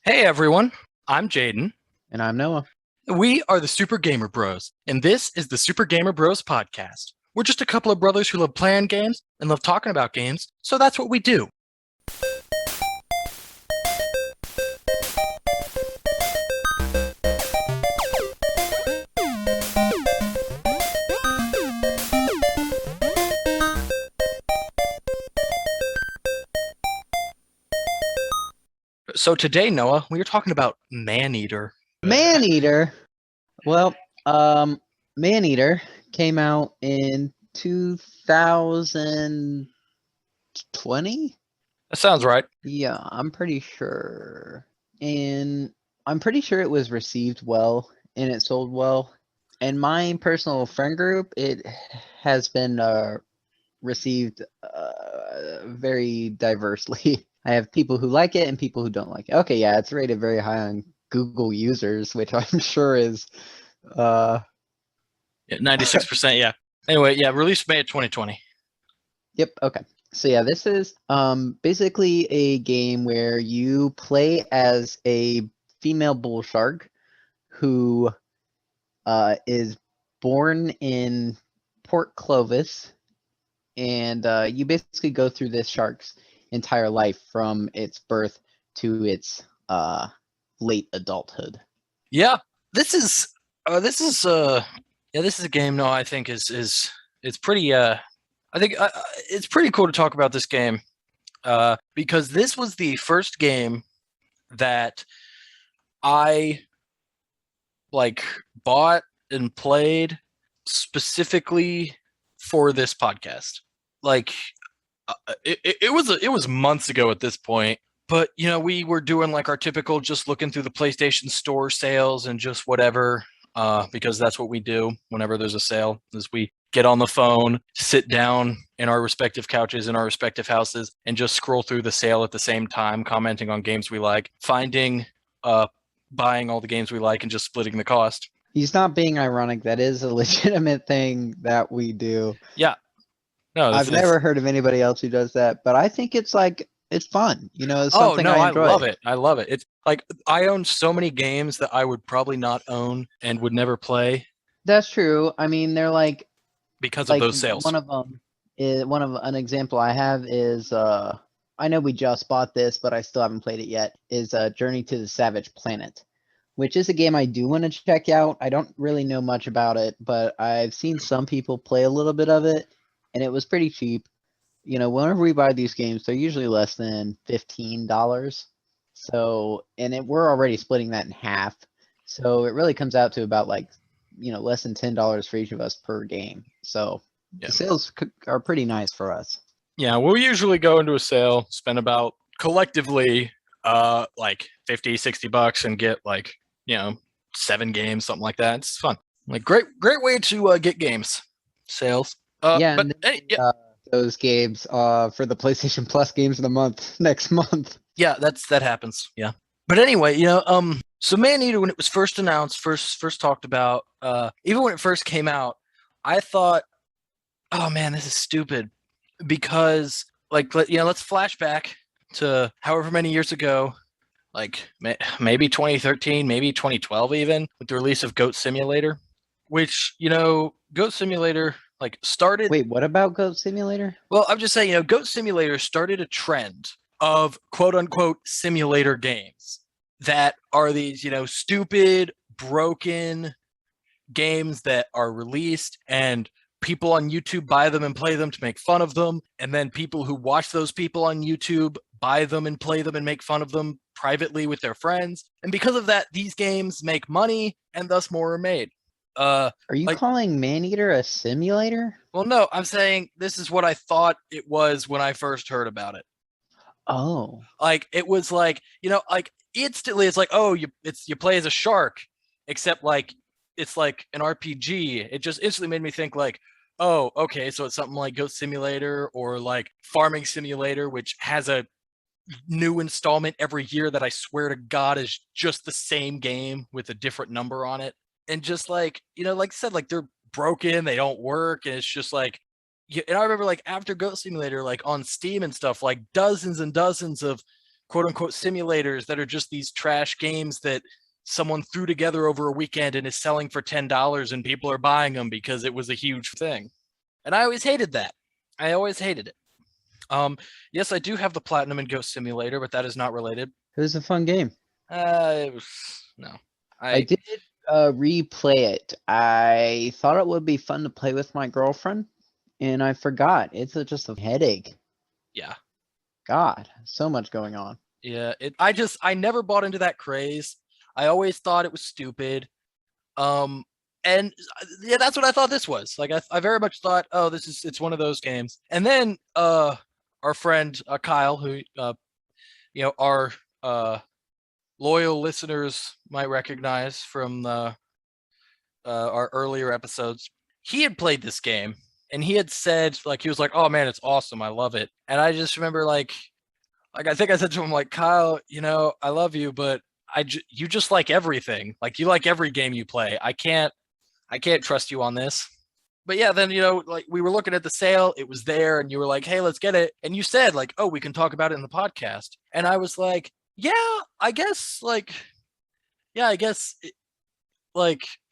Hey everyone, I'm Jaden. And I'm Noah. We are the Super Gamer Bros, and this is the Super Gamer Bros podcast. We're just a couple of brothers who love playing games and love talking about games, so that's what we do. So today, Noah, we are talking about Maneater. Maneater. Well, um, Maneater came out in 2020. That sounds right. Yeah, I'm pretty sure. And I'm pretty sure it was received well and it sold well. And my personal friend group, it has been received very diversely. I have people who like it and people who don't like it. Okay, yeah, it's rated very high on Google users, which I'm sure is uh 96%, yeah. Anyway, yeah, released May of 2020. yep, okay. So yeah, this is basically a game where you play as a female bull shark who is born in Port Clovis, and you basically go through this shark's entire life from its birth to its late adulthood. Yeah, this is this is a game. No, I think is it's pretty. I think it's pretty cool to talk about this game because this was the first game that I like bought and played specifically for this podcast. Like it was months ago at this point, but we were doing like our typical just looking through the PlayStation Store sales and just whatever, because that's what we do whenever there's a sale. Is we get on the phone, sit down in our respective couches in our respective houses, and just scroll through the sale at the same time, commenting on games we like, finding, buying all the games we like, and just splitting the cost. He's not being ironic. That is a legitimate thing that we do. Yeah, no, I've never heard of anybody else who does that, but I think it's fun. It's Oh something no, I I enjoy. love it. I love it. It's like I own so many games that I would probably not own and would never play That's true. I mean, they're because of those sales. one of them is one of an example I have is I know we just bought this, but I still haven't played it yet. Is Journey to the Savage Planet, which is a game I do want to check out. I don't really know much about it, but I've seen some people play a little bit of it, and it was pretty cheap. Whenever we buy these games, they're usually less than $15. So, we're already splitting that in half. So it really comes out to about less than $10 for each of us per game. So Yeah. the sales are pretty nice for us. Yeah, we'll usually go into a sale, spend about collectively like 50, $60 and get like, 7 games, something like that. It's fun. Like great way to get games. Sales. Yeah, But and then, those games for the PlayStation Plus games of the month next month. yeah, that happens. Yeah. But anyway, so Maneater, when it was first announced, first talked about, even when it first came out, I thought, oh man, this is stupid, because let's flash back to however many years ago, like maybe 2013, maybe 2012, even with the release of Goat Simulator, which Goat Simulator like started. Wait, what about Goat Simulator? Well, I'm just saying, Goat Simulator started a trend of quote unquote simulator games that are these, stupid, broken games that are released and people on YouTube buy them and play them to make fun of them. And then people who watch those people on YouTube buy them and play them and make fun of them privately with their friends. And because of that, these games make money and thus more are made. Are you calling Maneater a simulator? Well, no, I'm saying this is what I thought it was when I first heard about it. Oh. Like it was like, like instantly it's like, oh, you play as a shark, except like it's like an RPG. It just instantly made me think like, oh, okay, so it's something like Goat Simulator or like Farming Simulator, which has a new installment every year that I swear to God is just the same game with a different number on it. And just like, like I said, like they're broken, they don't work, and it's just like, and I remember like after Goat Simulator, like on Steam and stuff, like dozens and dozens of quote unquote simulators that are just these trash games that someone threw together over a weekend and is selling for $10 and people are buying them because it was a huge thing. And I always hated that. I always hated it. Yes, I do have the platinum in Ghost Simulator, but that is not related. It was a fun game. It was no. I did replay it. I thought it would be fun to play with my girlfriend, and I forgot. It's just a headache. Yeah. God, so much going on. Yeah, I never bought into that craze. I always thought it was stupid. And yeah, that's what I thought this was. Like I very much thought, oh, it's one of those games. And then our friend Kyle, who our loyal listeners might recognize from our earlier episodes, he had played this game and he had said, like, he was like, oh man, it's awesome, I love it. And I just remember like I think I said to him, like, Kyle, I love you, but you just like everything. Like you like every game you play. I can't trust you on this. But yeah, then like we were looking at the sale, it was there, and you were like, hey, let's get it. And you said like, oh, we can talk about it in the podcast. And I was like, yeah, I guess like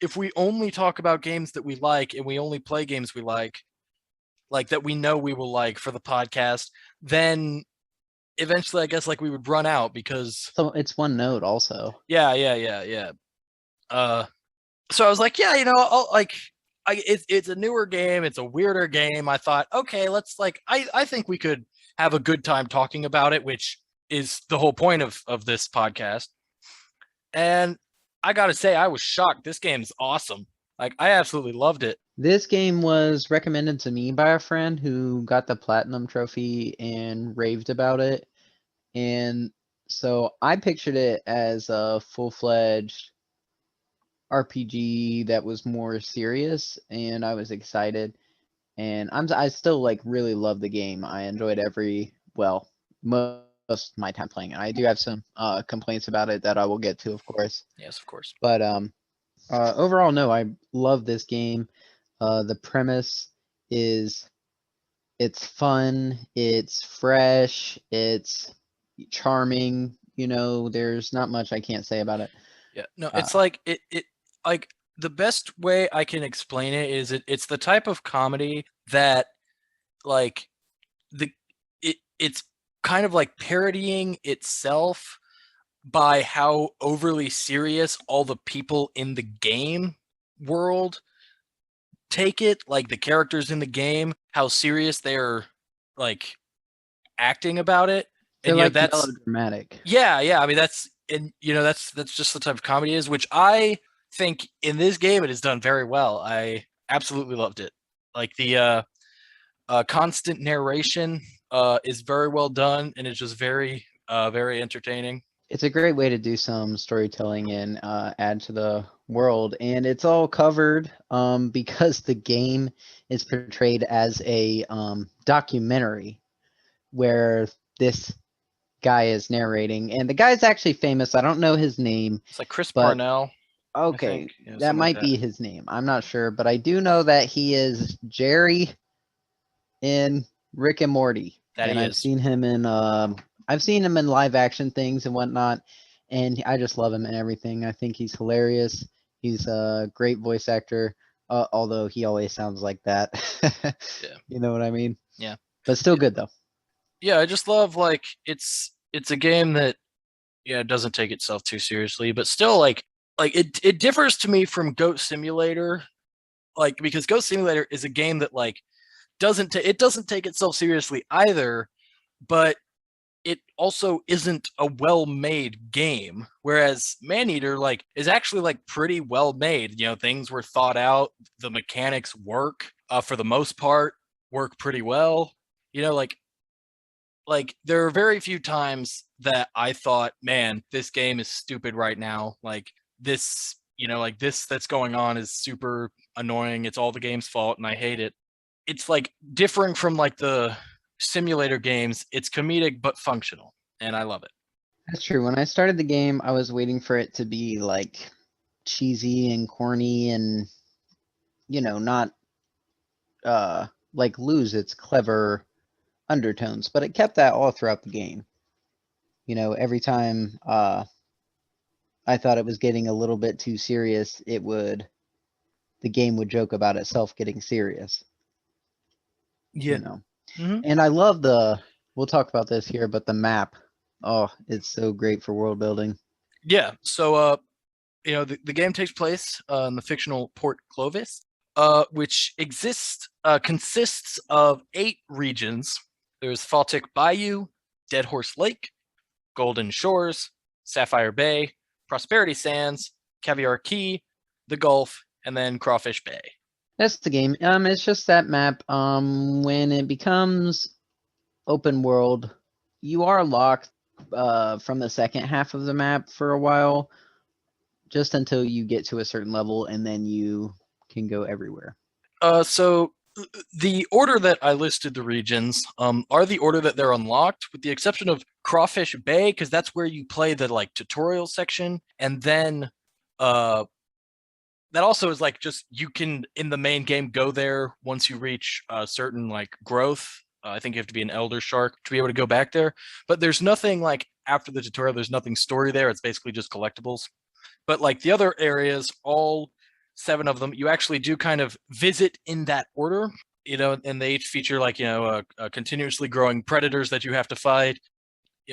if we only talk about games that we like and we only play games we like that we know we will like for the podcast, then eventually I guess like we would run out because So it's one note also. yeah. So I was like, yeah, it's a newer game, it's a weirder game. I thought, okay, let's I think we could have a good time talking about it, which is the whole point of this podcast. And I gotta say, I was shocked. This game's awesome. Like I absolutely loved it. This game was recommended to me by a friend who got the platinum trophy and raved about it. And so I pictured it as a full-fledged RPG that was more serious, and I was excited. And I still like really love the game. I enjoyed most of my time playing it. I do have some complaints about it that I will get to, of course. Yes, of course. But overall, no, I love this game. The premise is it's fun, it's fresh, it's charming. There's not much I can't say about it. Yeah, no, it's like it like the best way I can explain it is it's the type of comedy that like it's kind of like parodying itself by how overly serious all the people in the game world take it, like the characters in the game, how serious they're like acting about it. They're And like that's melodramatic. yeah. I mean that's that's just the type of comedy it is, which I think in this game it is done very well. I absolutely loved it. Like the constant narration is very well done, and it's just very very entertaining. It's a great way to do some storytelling and add to the world, and it's all covered because the game is portrayed as a documentary where this guy is narrating, and the guy's actually famous. I don't know his name. It's like Chris But Parnell. okay, that something might like be his name. I'm not sure, but I do know that he is Jerry in Rick and Morty. That and he I've is. seen him in live action things and whatnot, and I just love him and everything. I think he's hilarious. He's a great voice actor, although he always sounds like that. Yeah. You know what I mean? Yeah. But still good though. Yeah, I just love like it's a game that doesn't take itself too seriously, but still like it differs to me from Goat Simulator, like because Goat Simulator is a game that like doesn't take itself seriously either, but it also isn't a well-made game, whereas Maneater like is actually like pretty well made. Things were thought out, the mechanics work for the most part, work pretty well. Like there are very few times that I thought, man, this game is stupid right now. Like this, like this that's going on is super annoying. It's all the game's fault and I hate it. It's like differing from like the simulator games. It's comedic but functional, and I love it. That's true. When I started the game, I was waiting for it to be like cheesy and corny and not like lose its clever undertones, but it kept that all throughout the game. Every time I thought it was getting a little bit too serious, the game would joke about itself getting serious. Yeah. Mm-hmm. And we'll talk about this here, but the map, oh, it's so great for world building. Yeah. So, the game takes place in the fictional Port Clovis, which consists of 8 regions. There's Faltic Bayou, Dead Horse Lake, Golden Shores, Sapphire Bay, Prosperity Sands, Caviar Key, the Gulf, and then Crawfish Bay. That's the game. It's just that map. When it becomes open world, you are locked from the second half of the map for a while, just until you get to a certain level, and then you can go everywhere. So the order that I listed the regions are the order that they're unlocked, with the exception of Crawfish Bay, because that's where you play the tutorial section, and then that also is just you can in the main game go there once you reach a certain growth. I think you have to be an elder shark to be able to go back there, but there's nothing after the tutorial. There's nothing story there. It's basically just collectibles. But the other areas, all 7 of them, you actually do kind of visit in that order, and they each feature continuously growing predators that you have to fight,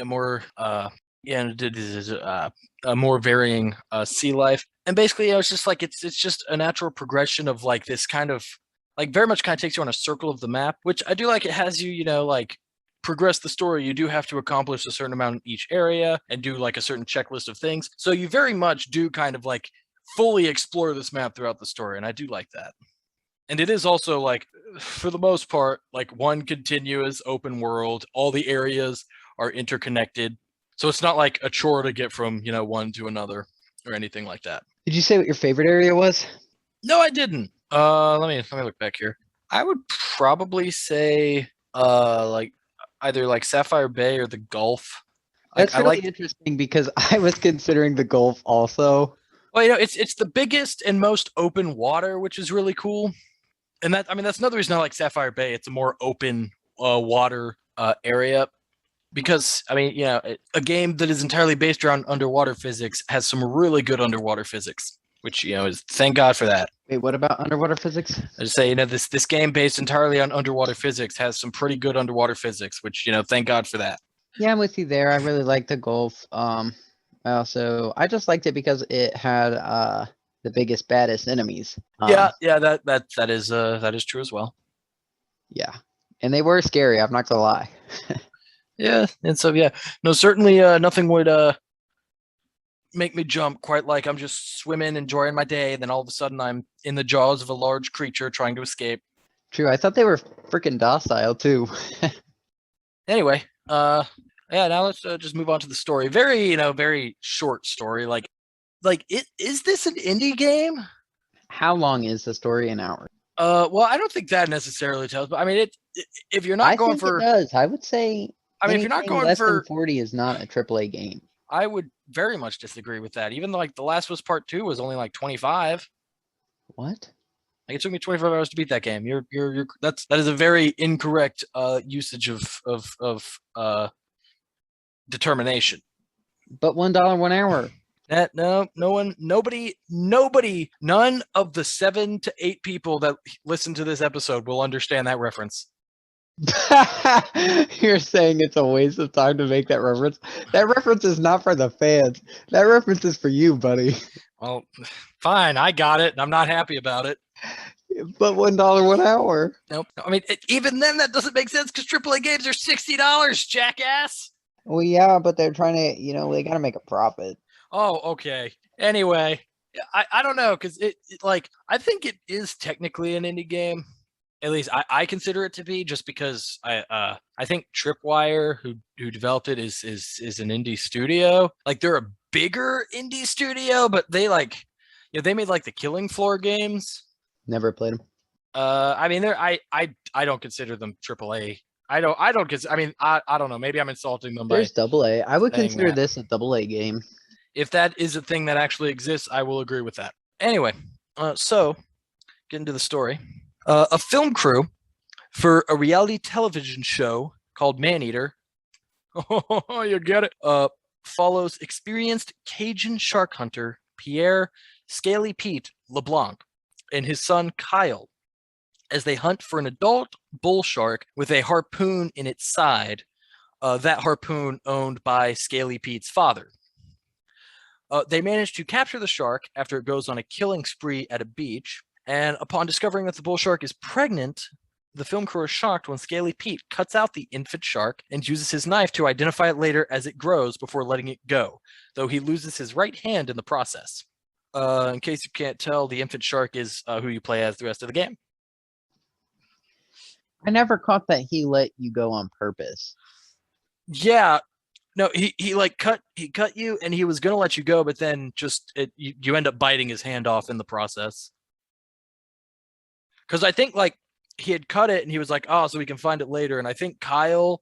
more a more varying sea life, and basically it's just it's just a natural progression of this kind of very much kind of takes you on a circle of the map, which I do like. It has you progress the story. You do have to accomplish a certain amount in each area and do a certain checklist of things, so you very much do kind of fully explore this map throughout the story, and I do like that. And it is also for the most part one continuous open world. All the areas are interconnected, so it's not like a chore to get from one to another or anything like that. Did you say what your favorite area was? No, I didn't. Let me look back here. I would probably say either Sapphire Bay or the Gulf. That's really interesting, because I was considering the Gulf also. Well, it's the biggest and most open water, which is really cool. And that's another reason I like Sapphire Bay. It's a more open water area, because a game that is entirely based around underwater physics has some really good underwater physics, which is, thank God for that. Wait, what about underwater physics? I just say this game based entirely on underwater physics has some pretty good underwater physics, which thank God for that. Yeah, I'm with you there. I really like the Gulf. I just liked it because it had the biggest, baddest enemies. Yeah, that is true as well. Yeah, and they were scary. I'm not gonna lie. Yeah, and so no, certainly nothing would make me jump quite like I'm just swimming, enjoying my day, and then all of a sudden I'm in the jaws of a large creature trying to escape. True, I thought they were freaking docile too. Anyway, now let's just move on to the story. Very, very short story. Is this an indie game? How long is the story? An hour? Well, I don't think that necessarily tells, but if you're not going for, it does. I would say. If you're not going less for than 40 is not a AAA game. I would very much disagree with that. Even though The Last of Us Part 2 was only 25. What? It took me 25 hours to beat that game. That is a very incorrect usage of determination. But $1 1 hour. Nobody, none of the 7 to 8 people that listen to this episode will understand that reference. You're saying it's a waste of time to make that reference? That reference is not for the fans. That reference is for you, buddy. Well, fine, I got it, and I'm not happy about it. But $1 1 hour. Nope. Even then, that doesn't make sense, because AAA games are $60, jackass. Well, yeah, but they're trying to, they got to make a profit. Oh, okay. Anyway, I don't know, because I think it is technically an indie game. At least I consider it to be, just because I think Tripwire, who developed it, is an indie studio. They're a bigger indie studio, but they they made the Killing Floor games. Never played them. I don't consider them AAA. I don't know. Maybe I'm insulting them. There's AA. I would consider that. this a AA game. If that is a thing that actually exists, I will agree with that. Anyway, so get into the story. A film crew for a reality television show called Maneater Oh, you get it. Follows experienced Cajun shark hunter Pierre Scaly Pete LeBlanc and his son Kyle as they hunt for an adult bull shark with a harpoon in its side. That harpoon owned by Scaly Pete's father. They manage to capture the shark after it goes on a killing spree at a beach. And upon discovering that the bull shark is pregnant, the film crew is shocked when Scaly Pete cuts out the infant shark and uses his knife to identify it later as it grows before letting it go, though he loses his right hand in the process. In case you can't tell, the infant shark is who you play as the rest of the game. I never caught that he let you go on purpose. Yeah, no, he like cut you, and he was gonna let you go, but then just you end up biting his hand off in the process. Because I think like he had cut it, and he was like, "Oh, so we can find it later." And I think Kyle,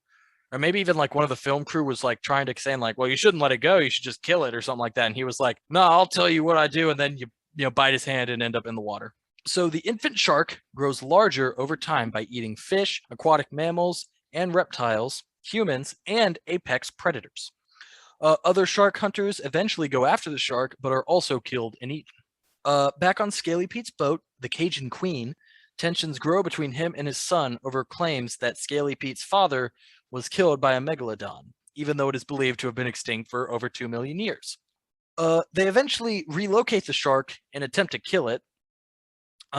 or maybe even like one of the film crew, was like trying to say like, "Well, you shouldn't let it go. You should just kill it or something like that." And he was like, "No, I'll tell you what I do," and then you bite his hand and end up in the water. So the infant shark grows larger over time by eating fish, aquatic mammals, and reptiles, humans, and apex predators. Other shark hunters eventually go after the shark, but are also killed and eaten. Back on Scaly Pete's boat, the Cajun Queen, tensions grow between him and his son over claims that Scaly Pete's father was killed by a megalodon, even though it is believed to have been extinct for over 2 million years. They eventually relocate the shark and attempt to kill it.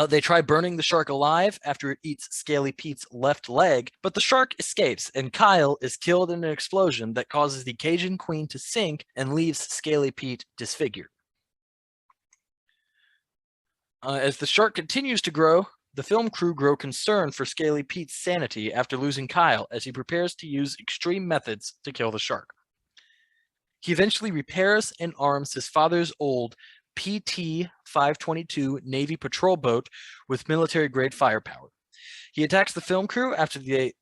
They try burning the shark alive after it eats Scaly Pete's left leg, but the shark escapes, and Kyle is killed in an explosion that causes the Cajun Queen to sink and leaves Scaly Pete disfigured. As the shark continues to grow, the film crew grow concerned for Scaly Pete's sanity after losing Kyle as he prepares to use extreme methods to kill the shark. He eventually repairs and arms his father's old PT 522 Navy patrol boat with military grade firepower. He attacks the film crew after they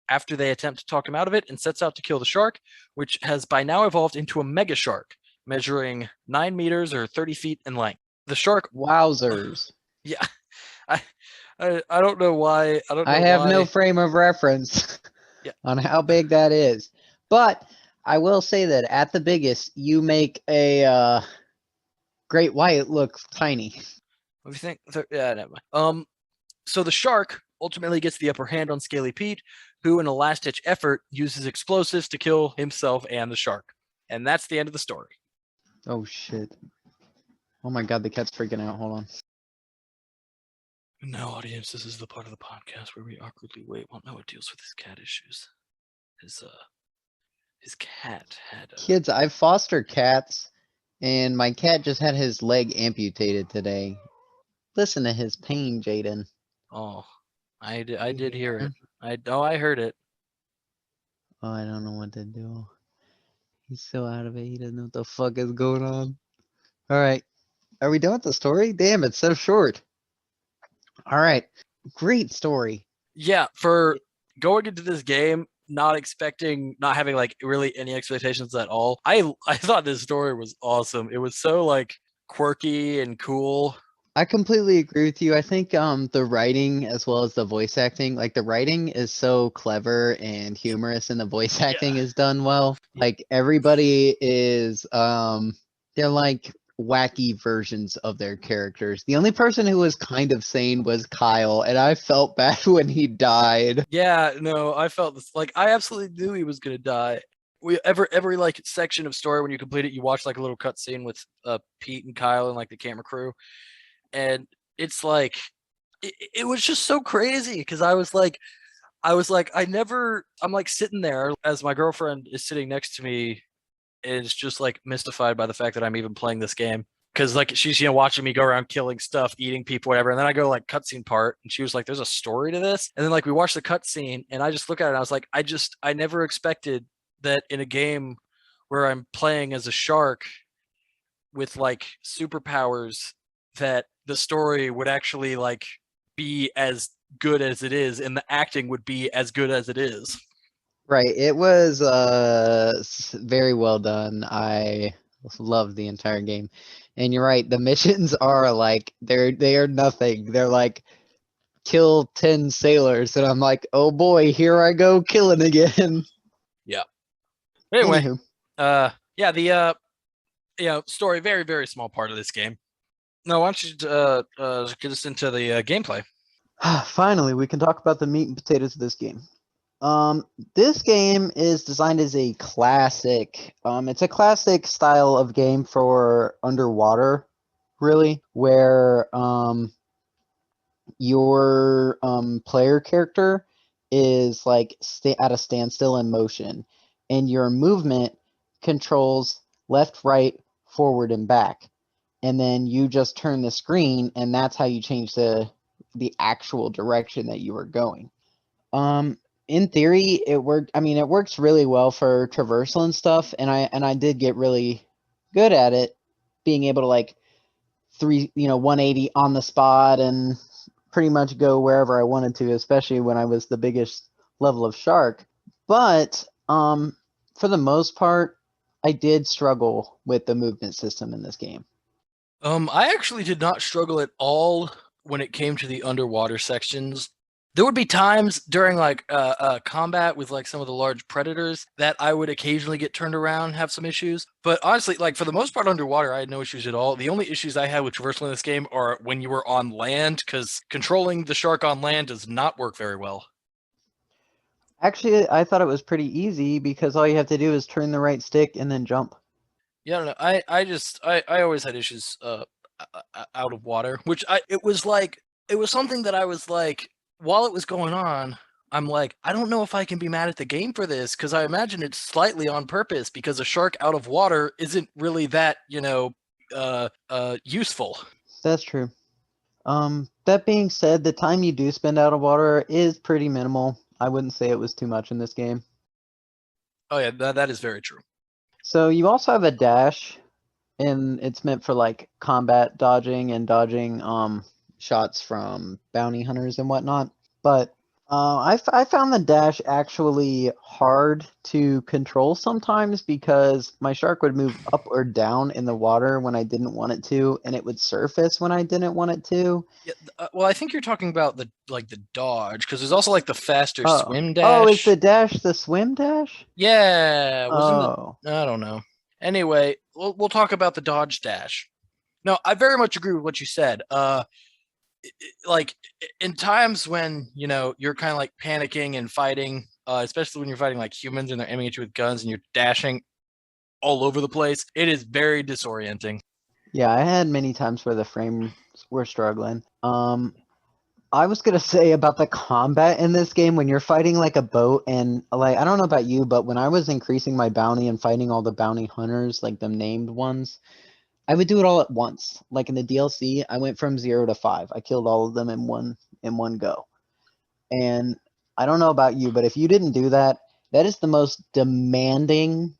attempt to talk him out of it and sets out to kill the shark, which has by now evolved into a mega shark measuring 9 meters or 30 feet in length. The shark, Wowzers. yeah, I I don't know why. I don't know I have no why. frame of reference Yeah. on how big that is. But I will say that at the biggest, you make a great white look tiny. What do you think? Yeah, never mind. So the shark ultimately gets the upper hand on Scaly Pete, who, in a last-ditch effort, uses explosives to kill himself and the shark. And that's the end of the story. Oh shit. Oh my god, the cat's freaking out. Hold on. No, audience, this is the part of the podcast where we awkwardly wait while Noah deals with his cat issues. His cat had Kids, I foster cats, and my cat just had his leg amputated today. Listen to his pain, Jaden. Oh, I did hear Yeah. it. I heard it. Oh, I don't know what to do. He's so out of it. He doesn't know what the fuck is going on. All right. Are we done with the story? Damn, it's so short. All right. Great story. Yeah, for going into this game, not having like really any expectations at all. I thought this story was awesome. It was so like quirky and cool. I completely agree with you. I think the writing as well as the voice acting, like the writing is so clever and humorous and the voice acting is done well. Yeah. Like everybody is they're like wacky versions of their characters. The only person who was kind of sane was Kyle, and I felt bad when he died. Yeah, no, I felt this like I absolutely knew he was gonna die. Every like section of story when you complete it, you watch like a little cutscene with Pete and Kyle and like the camera crew, and it's like it was just so crazy because I'm like sitting there as my girlfriend is sitting next to me and is just like mystified by the fact that I'm even playing this game. Cause like she's watching me go around killing stuff, eating people, whatever, and then I go like cutscene part, and she was like, "There's a story to this," and then like we watched the cutscene, and I just look at it, and I was like, I never expected that in a game where I'm playing as a shark with like superpowers that the story would actually like be as good as it is and the acting would be as good as it is. Right. It was very well done. I loved the entire game. And you're right, the missions are like they are nothing. They're like kill 10 sailors and I'm like, "Oh boy, here I go killing again." Yeah. Anyway, Anywho, yeah, the story, very, very small part of this game. No, why don't you get us into the gameplay? finally, we can talk about the meat and potatoes of this game. This game is designed as a classic. It's a classic style of game for underwater, really, where your player character is like at a standstill in motion, and your movement controls left, right, forward, and back, and then you just turn the screen, and that's how you change the actual direction that you are going. In theory, it worked. I mean, it works really well for traversal and stuff, and I did get really good at it, being able to like 180 on the spot and pretty much go wherever I wanted to, especially when I was the biggest level of shark. But for the most part, I did struggle with the movement system in this game. I actually did not struggle at all when it came to the underwater sections. There would be times during like combat with like some of the large predators that I would occasionally get turned around and have some issues. But honestly, like for the most part underwater, I had no issues at all. The only issues I had with traversal in this game are when you were on land, because controlling the shark on land does not work very well. Actually, I thought it was pretty easy because all you have to do is turn the right stick and then jump. Yeah, I don't know. I always had issues out of water, which it was something that I was like, while it was going on, I'm like, I don't know if I can be mad at the game for this, because I imagine it's slightly on purpose, because a shark out of water isn't really that, useful. That's true. That being said, the time you do spend out of water is pretty minimal. I wouldn't say it was too much in this game. Oh yeah, that is very true. So you also have a dash, and it's meant for like combat dodging and dodging shots from bounty hunters and whatnot. But I found the dash actually hard to control sometimes because my shark would move up or down in the water when I didn't want it to, and it would surface when I didn't want it to. Yeah, well, I think you're talking about the dodge, because there's also like the faster swim Oh, is dash. the dash the swim dash? Yeah, wasn't it? Oh, I don't know. Anyway, we'll talk about the dodge dash. No, I very much agree with what you said. Like in times when you're kind of like panicking and fighting, especially when you're fighting like humans and they're aiming at you with guns and you're dashing all over the place, it is very disorienting. yeah, I had many times where the frames were struggling. I was gonna say about the combat in this game when you're fighting like a boat and like I don't know about you, but when I was increasing my bounty and fighting all the bounty hunters, like the named ones, I would do it all at once. Like in the DLC, I went from 0 to 5. I killed all of them in one go. And I don't know about you, but if you didn't do that, that is the most demanding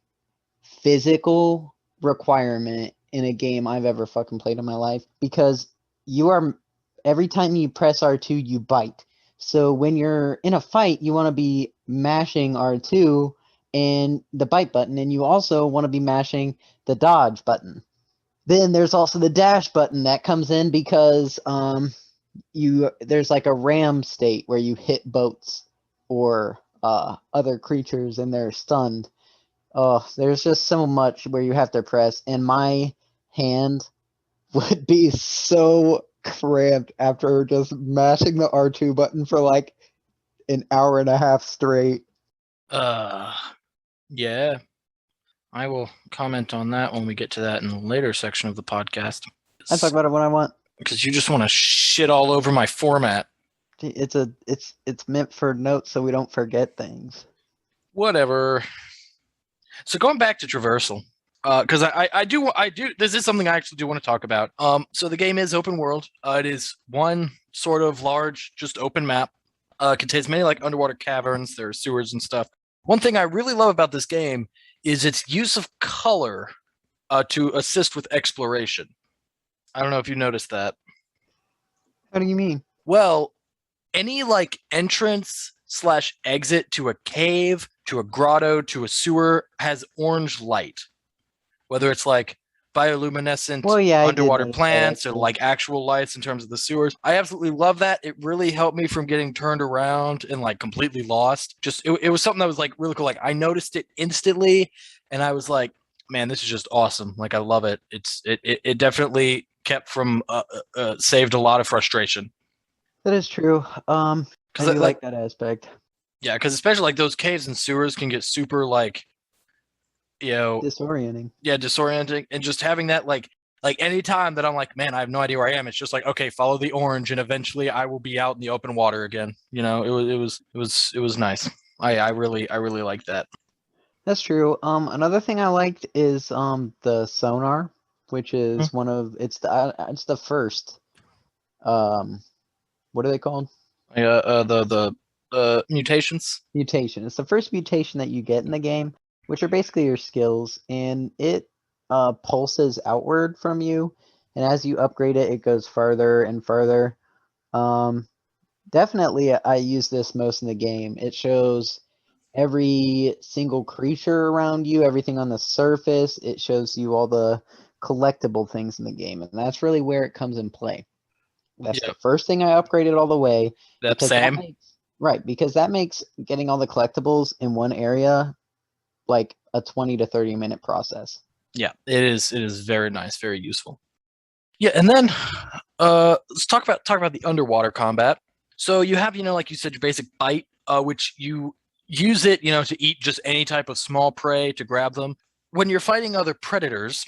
physical requirement in a game I've ever fucking played in my life because you are every time you press R2 you bite. So when you're in a fight, you want to be mashing R2 and the bite button, and you also want to be mashing the dodge button. Then there's also the dash button that comes in because there's like a ram state where you hit boats or other creatures and they're stunned. Oh, there's just so much where you have to press, and my hand would be so cramped after just mashing the R2 button for like an hour and a half straight. Uh, yeah, I will comment on that when we get to that in the later section of the podcast. I talk about it when I want. Because you just want to shit all over my format. It's meant for notes so we don't forget things. Whatever. So going back to traversal, because I do this is something I actually do want to talk about. So the game is open world. It is one sort of large, just open map. Contains many like underwater caverns. There are sewers and stuff. One thing I really love about this game is its use of color to assist with exploration. I don't know if you noticed that. What do you mean? Well, any like entrance slash exit to a cave, to a grotto, to a sewer has orange light. Whether it's like bioluminescent Well, yeah, I did underwater notice that plants or actually. like actual lights in terms of the sewers. I absolutely love that. It really helped me from getting turned around and like completely lost. Just it was something that was like really cool. Like I noticed it instantly and I was like, man, this is just awesome. Like I love it. It definitely kept from saved a lot of frustration. That is true. I Because do like that aspect. yeah, because especially like those caves and sewers can get super like you know Disorienting. yeah disorienting, and just having that like any time that I'm like, man, I have no idea where I am, it's just like, okay, follow the orange and eventually I will be out in the open water again. It was nice. I really like that. That's true. Another thing I liked is the sonar, which Hmm. is it's the first what are they called? The mutations. Mutation. It's the first mutation that you get in the game, which are basically your skills, and it pulses outward from you, and as you upgrade it, it goes further and further. Um, Definitely, I use this most in the game. It shows every single creature around you, everything on the surface. It shows you all the collectible things in the game, and that's really where it comes in play. That's the Yeah, first thing I upgraded all the way that because that same. makes right because that makes getting all the collectibles in one area like a 20 to 30-minute process. Yeah, it is very nice, very useful. Yeah, and then let's talk about the underwater combat. So you have, like you said, your basic bite, which you use it, to eat just any type of small prey to grab them. When you're fighting other predators,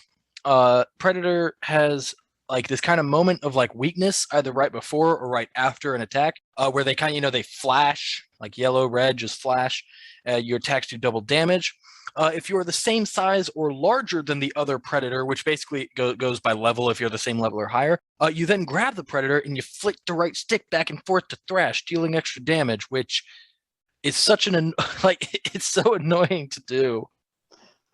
predator has like this kind of moment of like weakness either right before or right after an attack, where they kind of they flash like yellow, red, just flash. Your attacks do double damage. If you are the same size or larger than the other predator, which basically goes by level if you're the same level or higher, you then grab the predator and you flick the right stick back and forth to thrash, dealing extra damage, which is such like it's so annoying to do.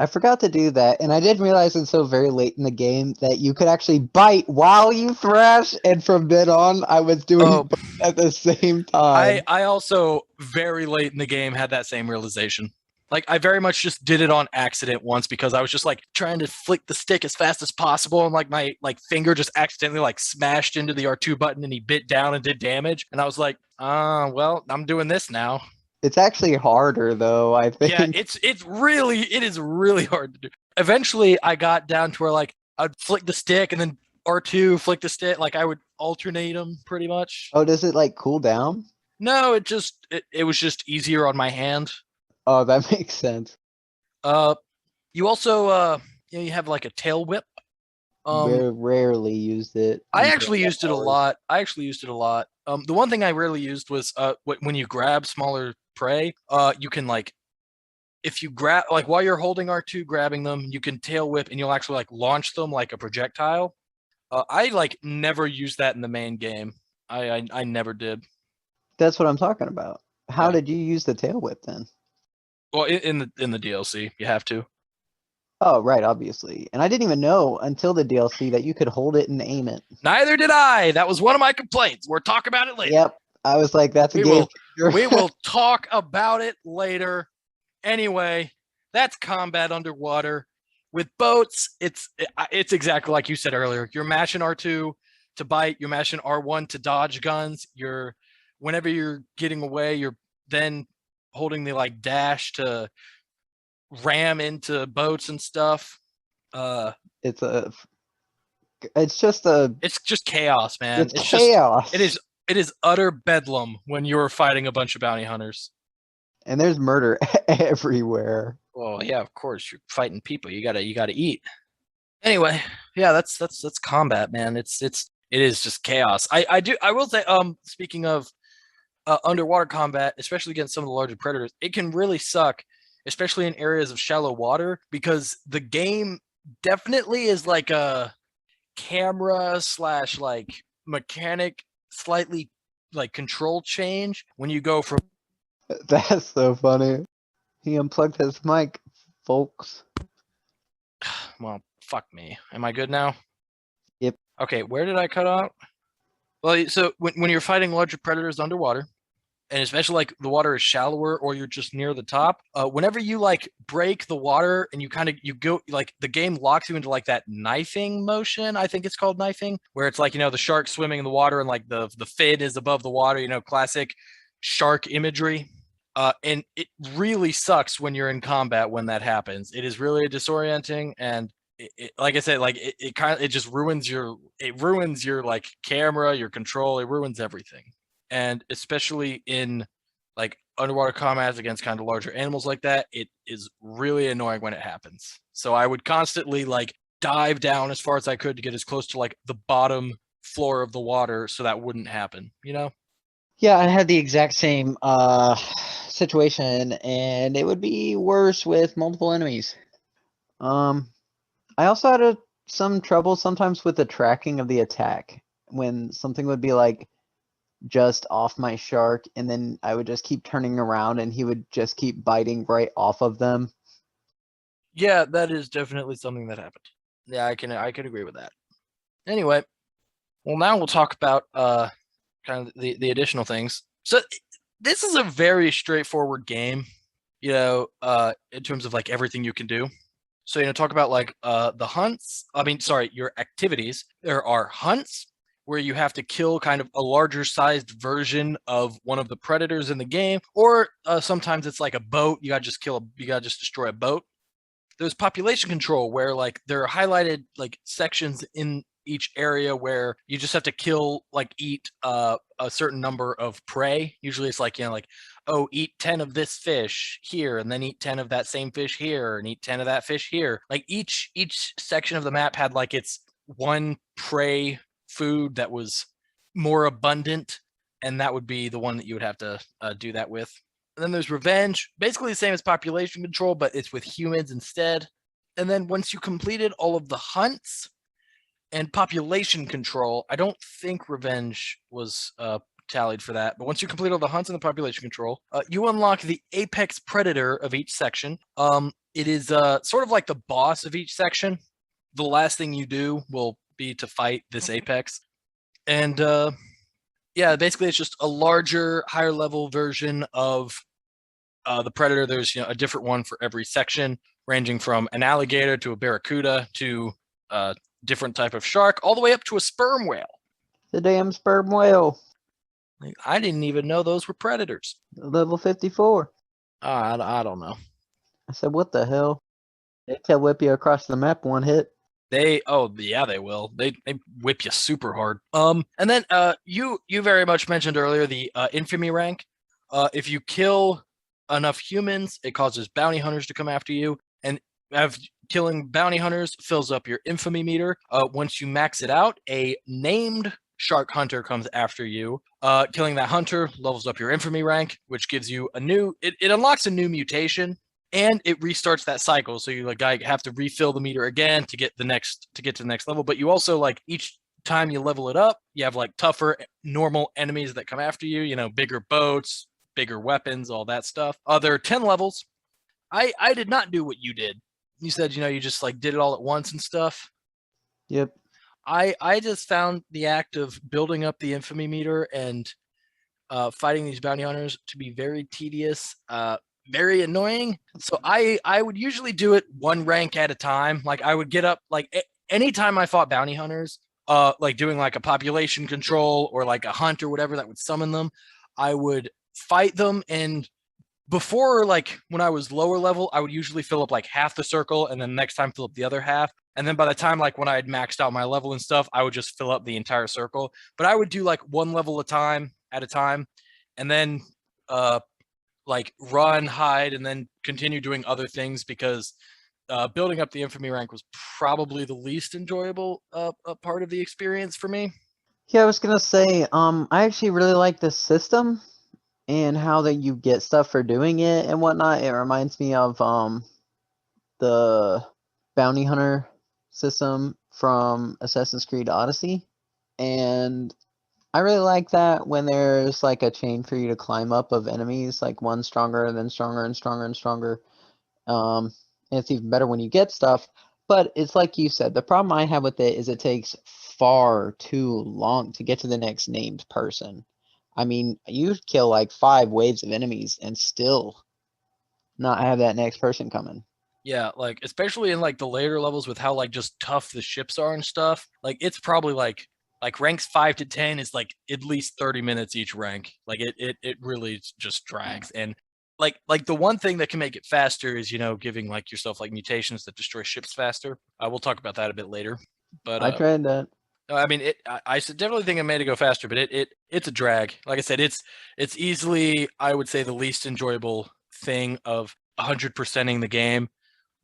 I forgot to do that, and I didn't realize until very late in the game that you could actually bite while you thrash, and from then on, I was doing Oh, both at the same I time. I also very late in the game had that same realization. Like I very much just did it on accident once because I was just like trying to flick the stick as fast as possible and like my like finger just accidentally like smashed into the R2 button and he bit down and did damage and I was like, well, I'm doing this now. It's actually harder, though, I Yeah, think. it is really hard to do. Eventually I got down to where like I'd flick the stick and then R2 flick the stick, like I would alternate them pretty much. Oh, does it, like, cool down? No, it was just easier on my hand. Oh, that makes sense. Uh, you also you have like a tail whip. Um, Very rarely used it I until actually I got used it a powers. lot. I actually used it a lot. The one thing I rarely used was when you grab smaller prey, you can like if you grab like while you're holding R2 grabbing them, you can tail whip and you'll actually like launch them like a projectile. I like never used that in the main game. I never did. That's what I'm talking about. How Yeah. did you use the tail whip then? Well, in the DLC, you have to. Oh, right, obviously. And I didn't even know until the DLC that you could hold it and aim it. Neither did I. That was one of my complaints. We'll talk about it later. Yep. I was like, that's a We game will changer. we will talk about it later. Anyway, that's combat underwater. With boats, it's exactly like you said earlier. You're mashing R2 to bite, you're mashing R1 to dodge guns. Whenever you're getting away, you're then holding the like dash to ram into boats and stuff. Uh It's a, it's just a, it's just chaos, man. it's It's just it chaos. is it is utter bedlam when you're fighting a bunch of bounty hunters. And there's murder everywhere. Well, yeah, of course. You're fighting people. You gotta eat. Anyway, yeah, that's combat, man. It is just chaos. I will say, speaking of underwater combat, especially against some of the larger predators, it can really suck, especially in areas of shallow water, because the game definitely is like a camera slash like mechanic slightly like control change when you go from That's so funny. He unplugged his mic, folks. well, fuck me. Am I good now? Yep. Okay, where did I cut out? Well, so when you're fighting larger predators underwater, and especially like the water is shallower or you're just near the top, whenever you like break the water and you go like the game locks you into like that knifing motion. I think it's called knifing, where it's like the shark swimming in the water and like the fin is above the water. Classic shark imagery. And it really sucks when you're in combat when that happens. It is really disorienting, and like I said, like it kind of it just ruins your like camera, your control. It ruins everything, and especially in like underwater combats against kind of larger animals like that, it is really annoying when it happens. So I would constantly like dive down as far as I could to get as close to like the bottom floor of the water so that wouldn't happen. Yeah, I had the exact same situation, and it would be worse with multiple enemies. I also had some trouble sometimes with the tracking of the attack when something would be like just off my shark, and then I would just keep turning around and he would just keep biting right off of them. Yeah, that is definitely something that happened. Yeah, I can agree with that. Anyway, well now we'll talk about kind of the additional things. So this is a very straightforward game, in terms of like everything you can do. So talk about like the hunts. I mean, sorry, your activities. There are hunts where you have to kill kind of a larger sized version of one of the predators in the game, or sometimes it's like a boat. You gotta just destroy a boat. There's population control where like there are highlighted like sections in each area where you just have to eat a certain number of prey. Usually it's like like, oh, eat 10 of this fish here, and then eat 10 of that same fish here, and eat 10 of that fish here. Like each section of the map had like its one prey food that was more abundant, and that would be the one that you would have to do that with. And then there's revenge, basically the same as population control, but it's with humans instead. And then once you completed all of the hunts and population control, I don't think revenge was tallied for that, but once you complete all the hunts and the population control, you unlock the apex predator of each section. It is sort of like the boss of each section. The last thing you do will be to fight this apex. And yeah, basically it's just a larger, higher level version of the predator. There's a different one for every section, ranging from an alligator to a barracuda to a different type of shark, all the way up to a sperm whale. The damn sperm whale. I didn't even know those were predators. Level 54. I don't know. I said, what the hell? They can whip you across the map one hit. They will. They whip you super hard. And then you very much mentioned earlier the infamy rank. If you kill enough humans, it causes bounty hunters to come after you, and killing bounty hunters fills up your infamy meter. Once you max it out, a named shark hunter comes after you. Killing that hunter levels up your infamy rank, which gives you a new. It unlocks a new mutation, and it restarts that cycle. So you have to refill the meter again to get to the next level. But you also each time you level it up, you have tougher normal enemies that come after you. Bigger boats, bigger weapons, all that stuff. There are 10 levels. I did not do what you did. You said you just did it all at once and stuff. Yep. I just found the act of building up the infamy meter and fighting these bounty hunters to be very tedious, very annoying. So I would usually do it one rank at a time. I would get up anytime I fought bounty hunters, doing a population control or a hunt or whatever that would summon them, I would fight them. And before, when I was lower level, I would usually fill up half the circle, and then next time fill up the other half. And then by the time when I had maxed out my level and stuff, I would just fill up the entire circle. But I would do one level at a time, and then run, hide, and then continue doing other things, because building up the infamy rank was probably the least enjoyable part of the experience for me. Yeah, I was gonna say, I actually really like this system and how that you get stuff for doing it and whatnot. It reminds me of the bounty hunter system from Assassin's Creed Odyssey, and I really like that when there's a chain for you to climb up of enemies, one stronger and then stronger and stronger and stronger. And it's even better when you get stuff. But it's like you said, the problem I have with it is it takes far too long to get to the next named person. I mean, you'd kill like 5 waves of enemies and still not have that next person coming. Yeah, like especially in like the later levels with how like just tough the ships are and stuff. Like it's probably like ranks 5 to 10 is like at least 30 minutes each rank. Like it really just drags. And like the one thing that can make it faster is, giving like yourself like mutations that destroy ships faster. We'll talk about that a bit later. But I tried that. no, I mean, I definitely think it made it go faster, but it's a drag. Like I said, it's easily, I would say, the least enjoyable thing of 100%ing the game.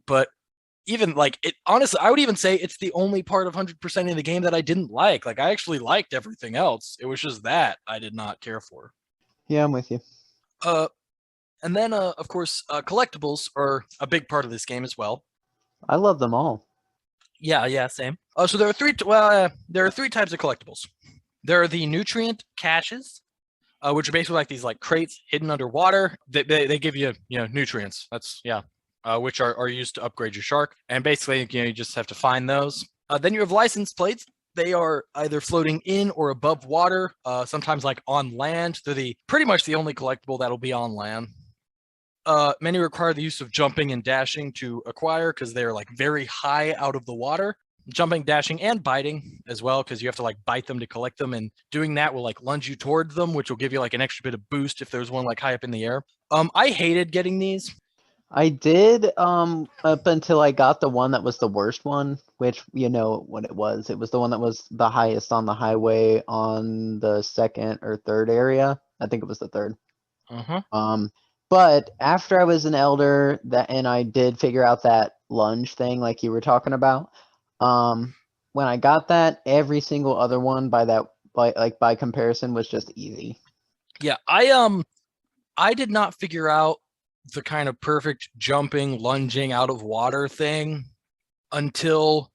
But even like it, honestly, I would even say it's the only part of 100%ing the game that I didn't like. Like I actually liked everything else. It was just that I did not care for. Yeah, I'm with you. Uh, and then of course, collectibles are a big part of this game as well. I love them all. Yeah, same. So there are there are three types of collectibles. There are the nutrient caches, which are basically like these like crates hidden underwater. They give you nutrients. That's which are used to upgrade your shark. And basically you just have to find those. Then you have license plates. They are either floating in or above water. Sometimes like on land. They're pretty much the only collectible that'll be on land. Many require the use of jumping and dashing to acquire because they're like very high out of the water. Jumping, dashing, and biting as well, because you have to like bite them to collect them, and doing that will like lunge you towards them, which will give you like an extra bit of boost if there's one like high up in the air. I hated getting these. I did up until I got the one that was the worst one, which you know what it was. It was the one that was the highest on the highway on the second or third area. I think it was the third. But after I was an elder and I did figure out that lunge thing like you were talking about, when I got that, every single other one by comparison was just easy. Yeah, I did not figure out the kind of perfect jumping, lunging out of water thing until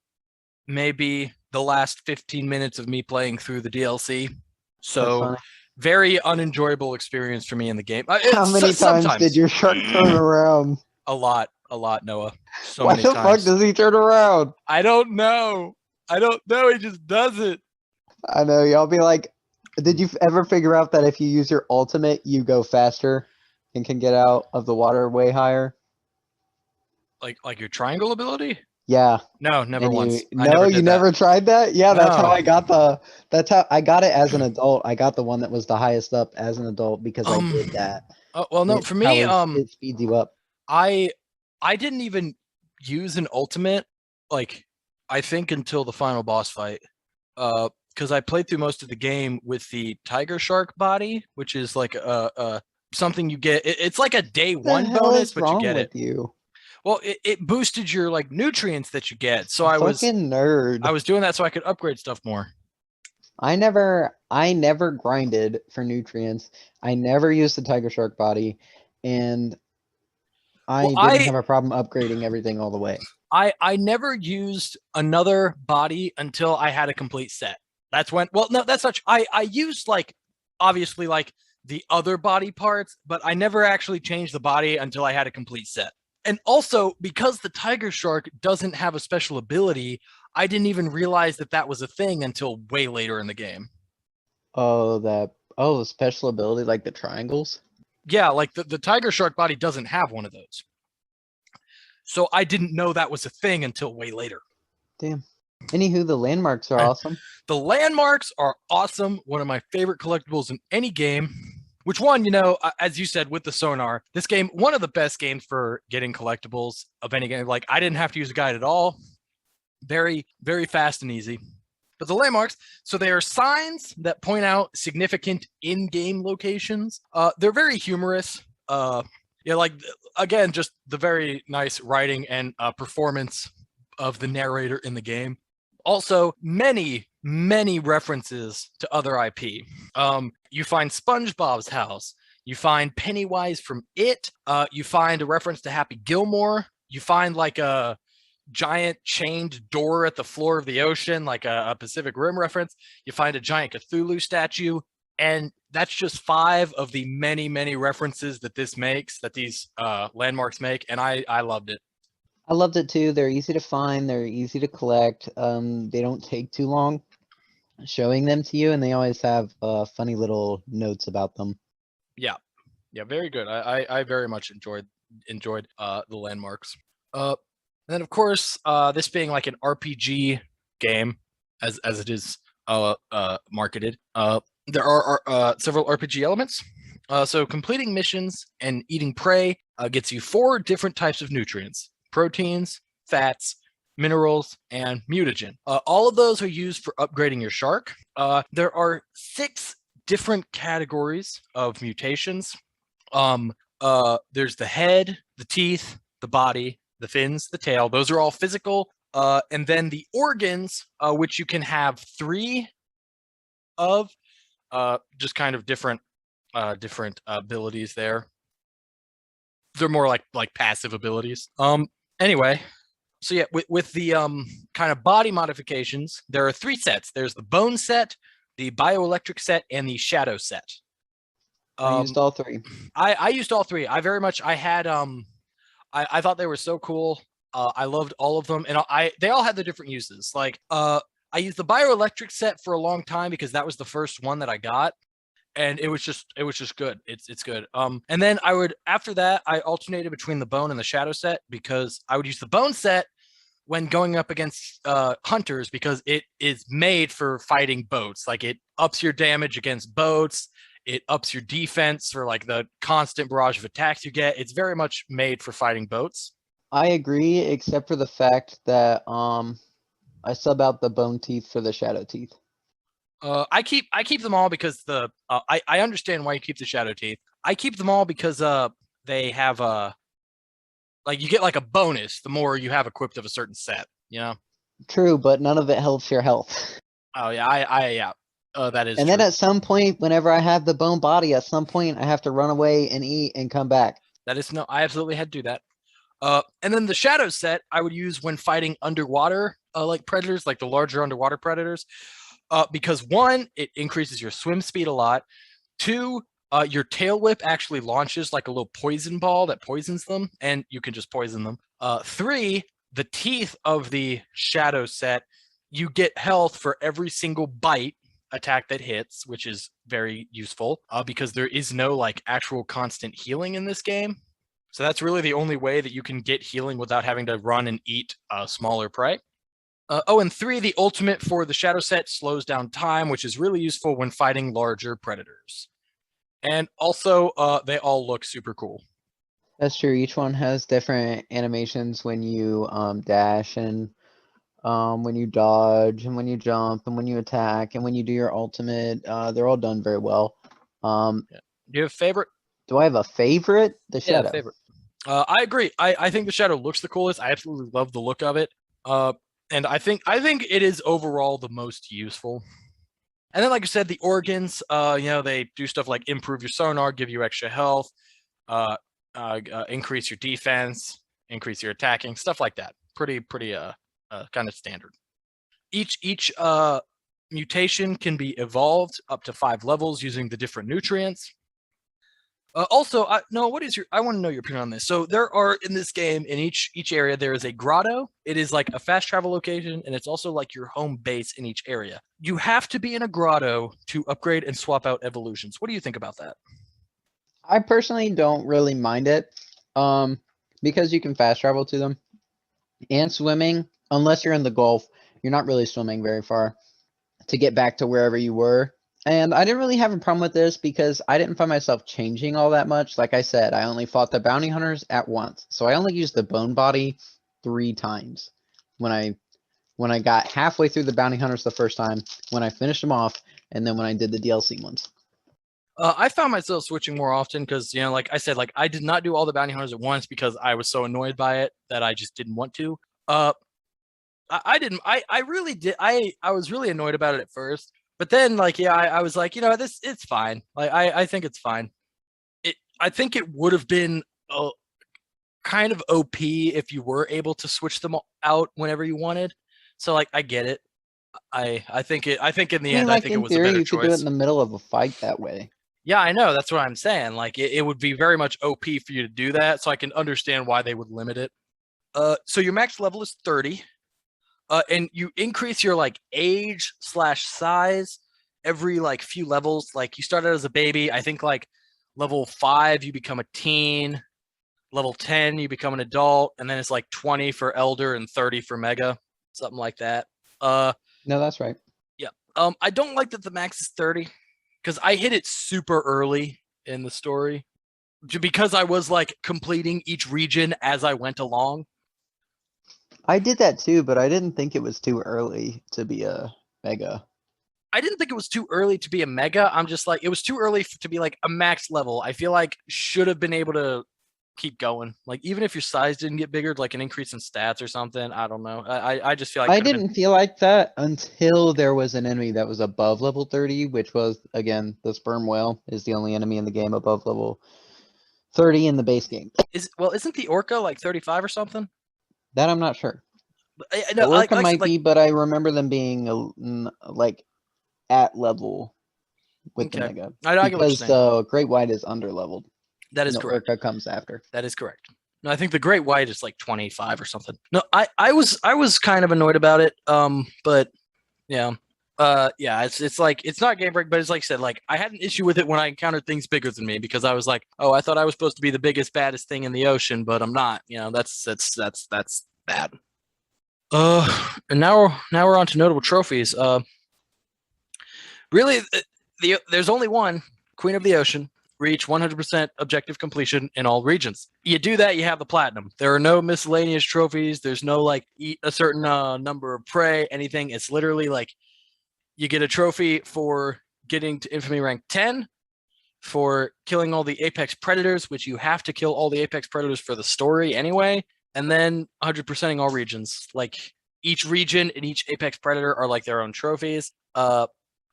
maybe the last 15 minutes of me playing through the DLC. That's So funny. very unenjoyable experience for me in the game. How many times did your shark turn around? A lot, Noah. So Why many the times. fuck does he turn around? I don't know. He just does it. I know, y'all be like, did you ever figure out that if you use your ultimate, you go faster and can get out of the water way higher? Like your triangle ability? Yeah. No, never And once. you never tried that? Yeah, that's how No. I got that's how I got it as an adult. I got the one that was the highest up as an adult because I did that. Well, no, for me, it speeds you up. I didn't even use an ultimate, like, I think until the final boss fight. Because I played through most of the game with the tiger shark body, which is like something you get. It's like a day one bonus, but you get it. You? Well, it boosted your like nutrients that you get. So I was nerd. I was doing that so I could upgrade stuff more. I never grinded for nutrients. I never used the tiger shark body, and I didn't have a problem upgrading everything all the way. I never used another body until I had a complete set. That's when, well, no, that's such. I used like obviously like the other body parts, but I never actually changed the body until I had a complete set. And also because the tiger shark doesn't have a special ability, I didn't even realize that that was a thing until way later in the game. Oh, special ability like the triangles? Yeah, like the tiger shark body doesn't have one of those. So I didn't know that was a thing until way later. Damn. Anywho, the landmarks are awesome. The landmarks are awesome. One of my favorite collectibles in any game. Which one, as you said, with the sonar, this game, one of the best games for getting collectibles of any game. Like, I didn't have to use a guide at all. Very, very fast and easy. But the landmarks, so they are signs that point out significant in-game locations. They're very humorous. Like, again, just the very nice writing and performance of the narrator in the game. Also, many references to other IP. You find SpongeBob's house. You find Pennywise from It. You find a reference to Happy Gilmore. You find like a giant chained door at the floor of the ocean, like a Pacific Rim reference. You find a giant Cthulhu statue. And that's just 5 of the many references that this makes, that these landmarks make. And I loved it. I loved it too. They're easy to find. They're easy to collect. They don't take too long. showing them to you, and they always have funny little notes about them. Yeah, yeah, very good. I very much enjoyed the landmarks. And then of course, this being like an RPG game, as it is marketed, there are several RPG elements. So completing missions and eating prey gets you 4 different types of nutrients: proteins, fats, minerals, and mutagen. All of those are used for upgrading your shark. There are 6 different categories of mutations. There's the head, the teeth, the body, the fins, the tail. Those are all physical. And then the organs, which you can have 3 of, just kind of different abilities there. They're more like passive abilities. Anyway, so yeah, with the kind of body modifications, there are 3 sets. There's the bone set, the bioelectric set, and the shadow set. I used all 3. I used all 3. I had I thought they were so cool. I loved all of them, and they all had their different uses. Like I used the bioelectric set for a long time because that was the first one that I got, and it was just good. It's good. And then after that I alternated between the bone and the shadow set, because I would use the bone set when going up against hunters, because it is made for fighting boats. Like, it ups your damage against boats. It ups your defense for like the constant barrage of attacks you get. It's very much made for fighting boats. I agree, except for the fact that I sub out the bone teeth for the shadow teeth. I keep them all because I understand why you keep the shadow teeth. I keep them all because they have like, you get like a bonus the more you have equipped of a certain set, you know? True, but none of it helps your health. Oh yeah, yeah. That is And true. then at some point, whenever I have the bone body, at some point I have to run away and eat and come back. That is no, I absolutely had to do that. And then the shadow set I would use when fighting underwater like predators, like the larger underwater predators. Because 1, it increases your swim speed a lot. 2, your tail whip actually launches like a little poison ball that poisons them, and you can just poison them. 3, the teeth of the shadow set, you get health for every single bite attack that hits, which is very useful because there is no like actual constant healing in this game. So that's really the only way that you can get healing without having to run and eat smaller prey. And 3, the ultimate for the shadow set slows down time, which is really useful when fighting larger predators. And also, they all look super cool. That's true. Each one has different animations when you dash, and when you dodge, and when you jump, and when you attack, and when you do your ultimate. They're all done very well. Do you have a favorite? Do I have a favorite? The Yeah, shadow. favorite. I agree. I think the shadow looks the coolest. I absolutely love the look of it. And I think it is overall the most useful. And then, like I said, the organs, they do stuff like improve your sonar, give you extra health, increase your defense, increase your attacking, stuff like that. Pretty kind of standard. Each mutation can be evolved up to 5 levels using the different nutrients. Also, Noah, I want to know your opinion on this. So there are, in this game, in each area, there is a grotto. It is like a fast travel location, and it's also like your home base in each area. You have to be in a grotto to upgrade and swap out evolutions. What do you think about that? I personally don't really mind it, because you can fast travel to them. And swimming, unless you're in the Gulf, you're not really swimming very far to get back to wherever you were. And I didn't really have a problem with this because I didn't find myself changing all that much. Like I said, I only fought the bounty hunters at once. So I only used the bone body 3 times. When I got halfway through the bounty hunters the first time, when I finished them off, and then when I did the DLC ones. I found myself switching more often because, like I said, like, I did not do all the bounty hunters at once because I was so annoyed by it that I just didn't want to. I didn't. I really did. I was really annoyed about it at first, but then, like, yeah, I was like, it's fine. Like, I think it's fine. I think it would have been kind of OP if you were able to switch them out whenever you wanted. So, like, I get it. I think in the end, I Like think it in was a theory, better you could do it choice. in the middle of a fight that way. Yeah, I know. That's what I'm saying. Like, it would be very much OP for you to do that. So I can understand why they would limit it. So your max level is 30. And you increase your like age slash size every like few levels. Like you start out as a baby. I think like level 5 you become a teen. Level 10 you become an adult, and then it's like 20 for elder and 30 for mega, something like that. No, that's right. Yeah. I don't like that the max is 30 because I hit it super early in the story because I was like completing each region as I went along. I did that too, but I didn't think it was too early to be a mega. I didn't think it was too early to be a mega. I'm just like, it was too early to be like a max level. I feel like should have been able to keep going. Like even if your size didn't get bigger, like an increase in stats or something. I don't know. I just feel like I didn't feel like that until there was an enemy that was above level 30, which was, again, the sperm whale is the only enemy in the game above level 30 in the base game. Isn't the orca like 35 or something? That I'm not sure. I The orca might be, but I remember them being like at level with the okay. mega. I get what you're Because saying. the great white is under leveled. That is The correct. orca comes after. That is correct. No, I think the great white is like 25 or something. No, I was kind of annoyed about it. But yeah. Yeah, it's like it's not game break, but it's like I said, like I had an issue with it when I encountered things bigger than me because I was like, oh, I thought I was supposed to be the biggest, baddest thing in the ocean, but I'm not. You know, that's bad. And now we're on to notable trophies. Really, there's only one Queen of the Ocean. Reach 100% objective completion in all regions. You do that, you have the platinum. There are no miscellaneous trophies. There's no like a certain number of prey, anything. It's literally like you get a trophy for getting to infamy rank 10, for killing all the apex predators, which you have to kill all the apex predators for the story anyway, and then 100%ing all regions. Like each region and each apex predator are like their own trophies.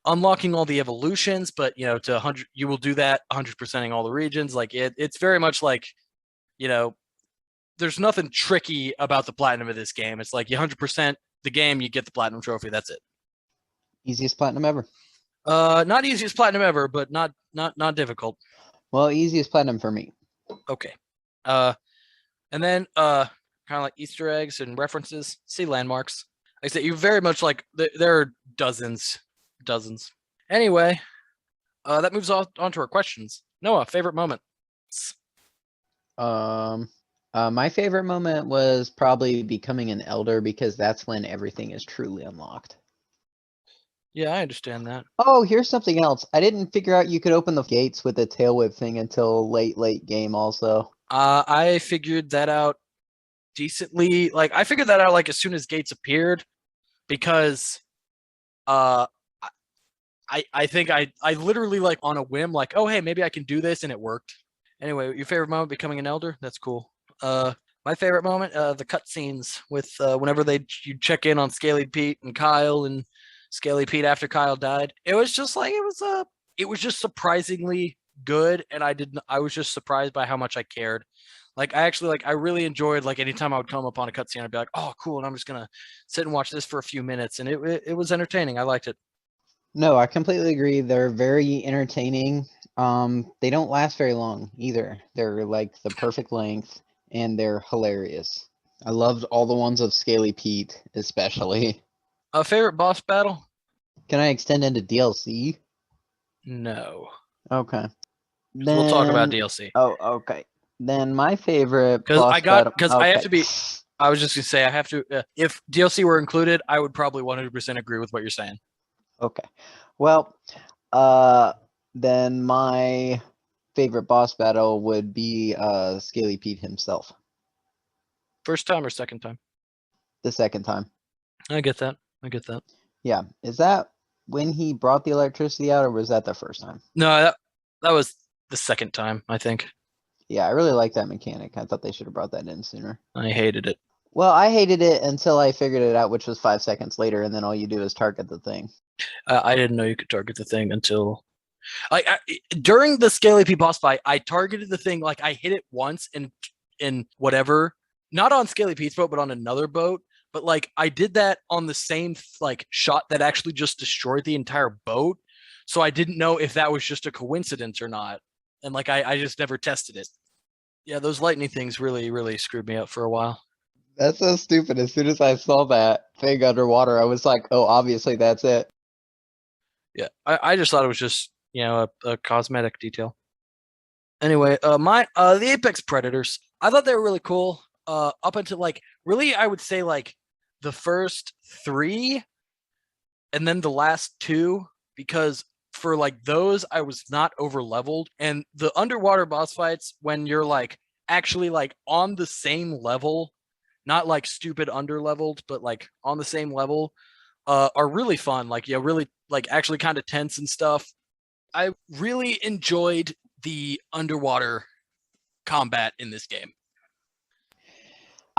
Unlocking all the evolutions, but you know, to 100, you will do that 100%ing all the regions. Like it's very much like, you know, there's nothing tricky about the platinum of this game. It's like you 100% the game, you get the platinum trophy. That's it. Easiest platinum ever. Not easiest platinum ever, but not difficult. Well, easiest platinum for me. Okay. And then kind of like Easter eggs and references, see landmarks. Like I said, you very much like there are dozens. Anyway, that moves on to our questions. Noah, favorite moment? My favorite moment was probably becoming an elder because that's when everything is truly unlocked. Yeah, I understand that. Oh, here's something else. I didn't figure out you could open the gates with the tail whip thing until late game also. I figured that out decently. Like I figured that out like as soon as gates appeared because I think I literally like on a whim like, oh hey, maybe I can do this, and it worked. Anyway, your favorite moment becoming an elder? That's cool. My favorite moment, the cutscenes with whenever you check in on Scaly Pete and Kyle and Scaly Pete after Kyle died. It was just like it was just surprisingly good, and I was just surprised by how much I cared. Like I really enjoyed like anytime I would come upon a cutscene, I'd be like, oh cool, and I'm just gonna sit and watch this for a few minutes, and it was entertaining. I liked it. No, I completely agree. They're very entertaining. They don't last very long either. They're like the perfect length and they're hilarious. I loved all the ones of Scaly Pete, especially. A favorite boss battle? Can I extend into DLC? No. Okay. We'll talk about DLC. Oh, okay. Then my favorite boss battle. Because I have to be. I was just gonna say I have to. If DLC were included, I would probably 100% agree with what you're saying. Okay. Well, then my favorite boss battle would be Scaly Pete himself. First time or second time? The second time. I get that. Yeah. Is that when he brought the electricity out, or was that the first time? No, that was the second time, I think. Yeah, I really like that mechanic. I thought they should have brought that in sooner. I hated it. Well, I hated it until I figured it out, which was 5 seconds later, and then all you do is target the thing. I didn't know you could target the thing until during the Scaly Pete boss fight. I targeted the thing, like I hit it once in whatever, not on Scaly Pete's boat, but on another boat. But like I did that on the same like shot that actually just destroyed the entire boat. So I didn't know if that was just a coincidence or not. And like I just never tested it. Yeah, those lightning things really screwed me up for a while. That's so stupid. As soon as I saw that thing underwater, I was like, oh, obviously that's it. Yeah, I just thought it was just a cosmetic detail. Anyway, the Apex Predators, I thought they were really cool. Up until like really, I would say like the first three, and then the last two, because for like those I was not over leveled, and the underwater boss fights when you're like actually like on the same level, not like stupid under leveled, but like on the same level, are really fun. Like yeah, really like actually kind of tense and stuff. I really enjoyed the underwater combat in this game.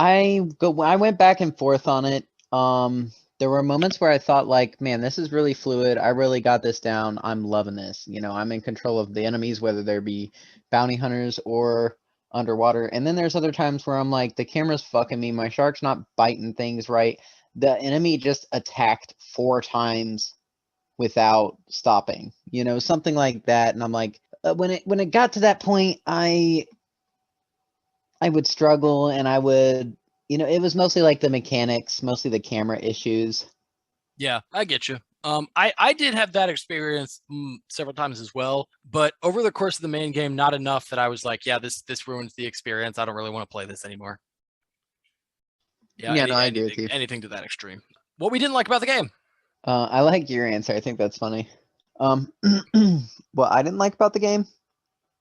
I went back and forth on it. There were moments where I thought like, man, this is really fluid. I really got this down. I'm loving this. You know, I'm in control of the enemies, whether they be bounty hunters or underwater. And then there's other times where I'm like, the camera's fucking me. My shark's not biting things right. The enemy just attacked 4 times without stopping. You know, something like that. And I'm like, when it got to that point, I would struggle and I would, it was mostly like the mechanics, mostly the camera issues. Yeah, I get you. I did have that experience several times as well, but over the course of the main game, not enough that I was like, yeah, this ruins the experience. I don't really want to play this anymore. Yeah, Yeah, no, I agree with you. anything to that extreme. What we didn't like about the game? I like your answer. I think that's funny. Um, what I didn't like about the game,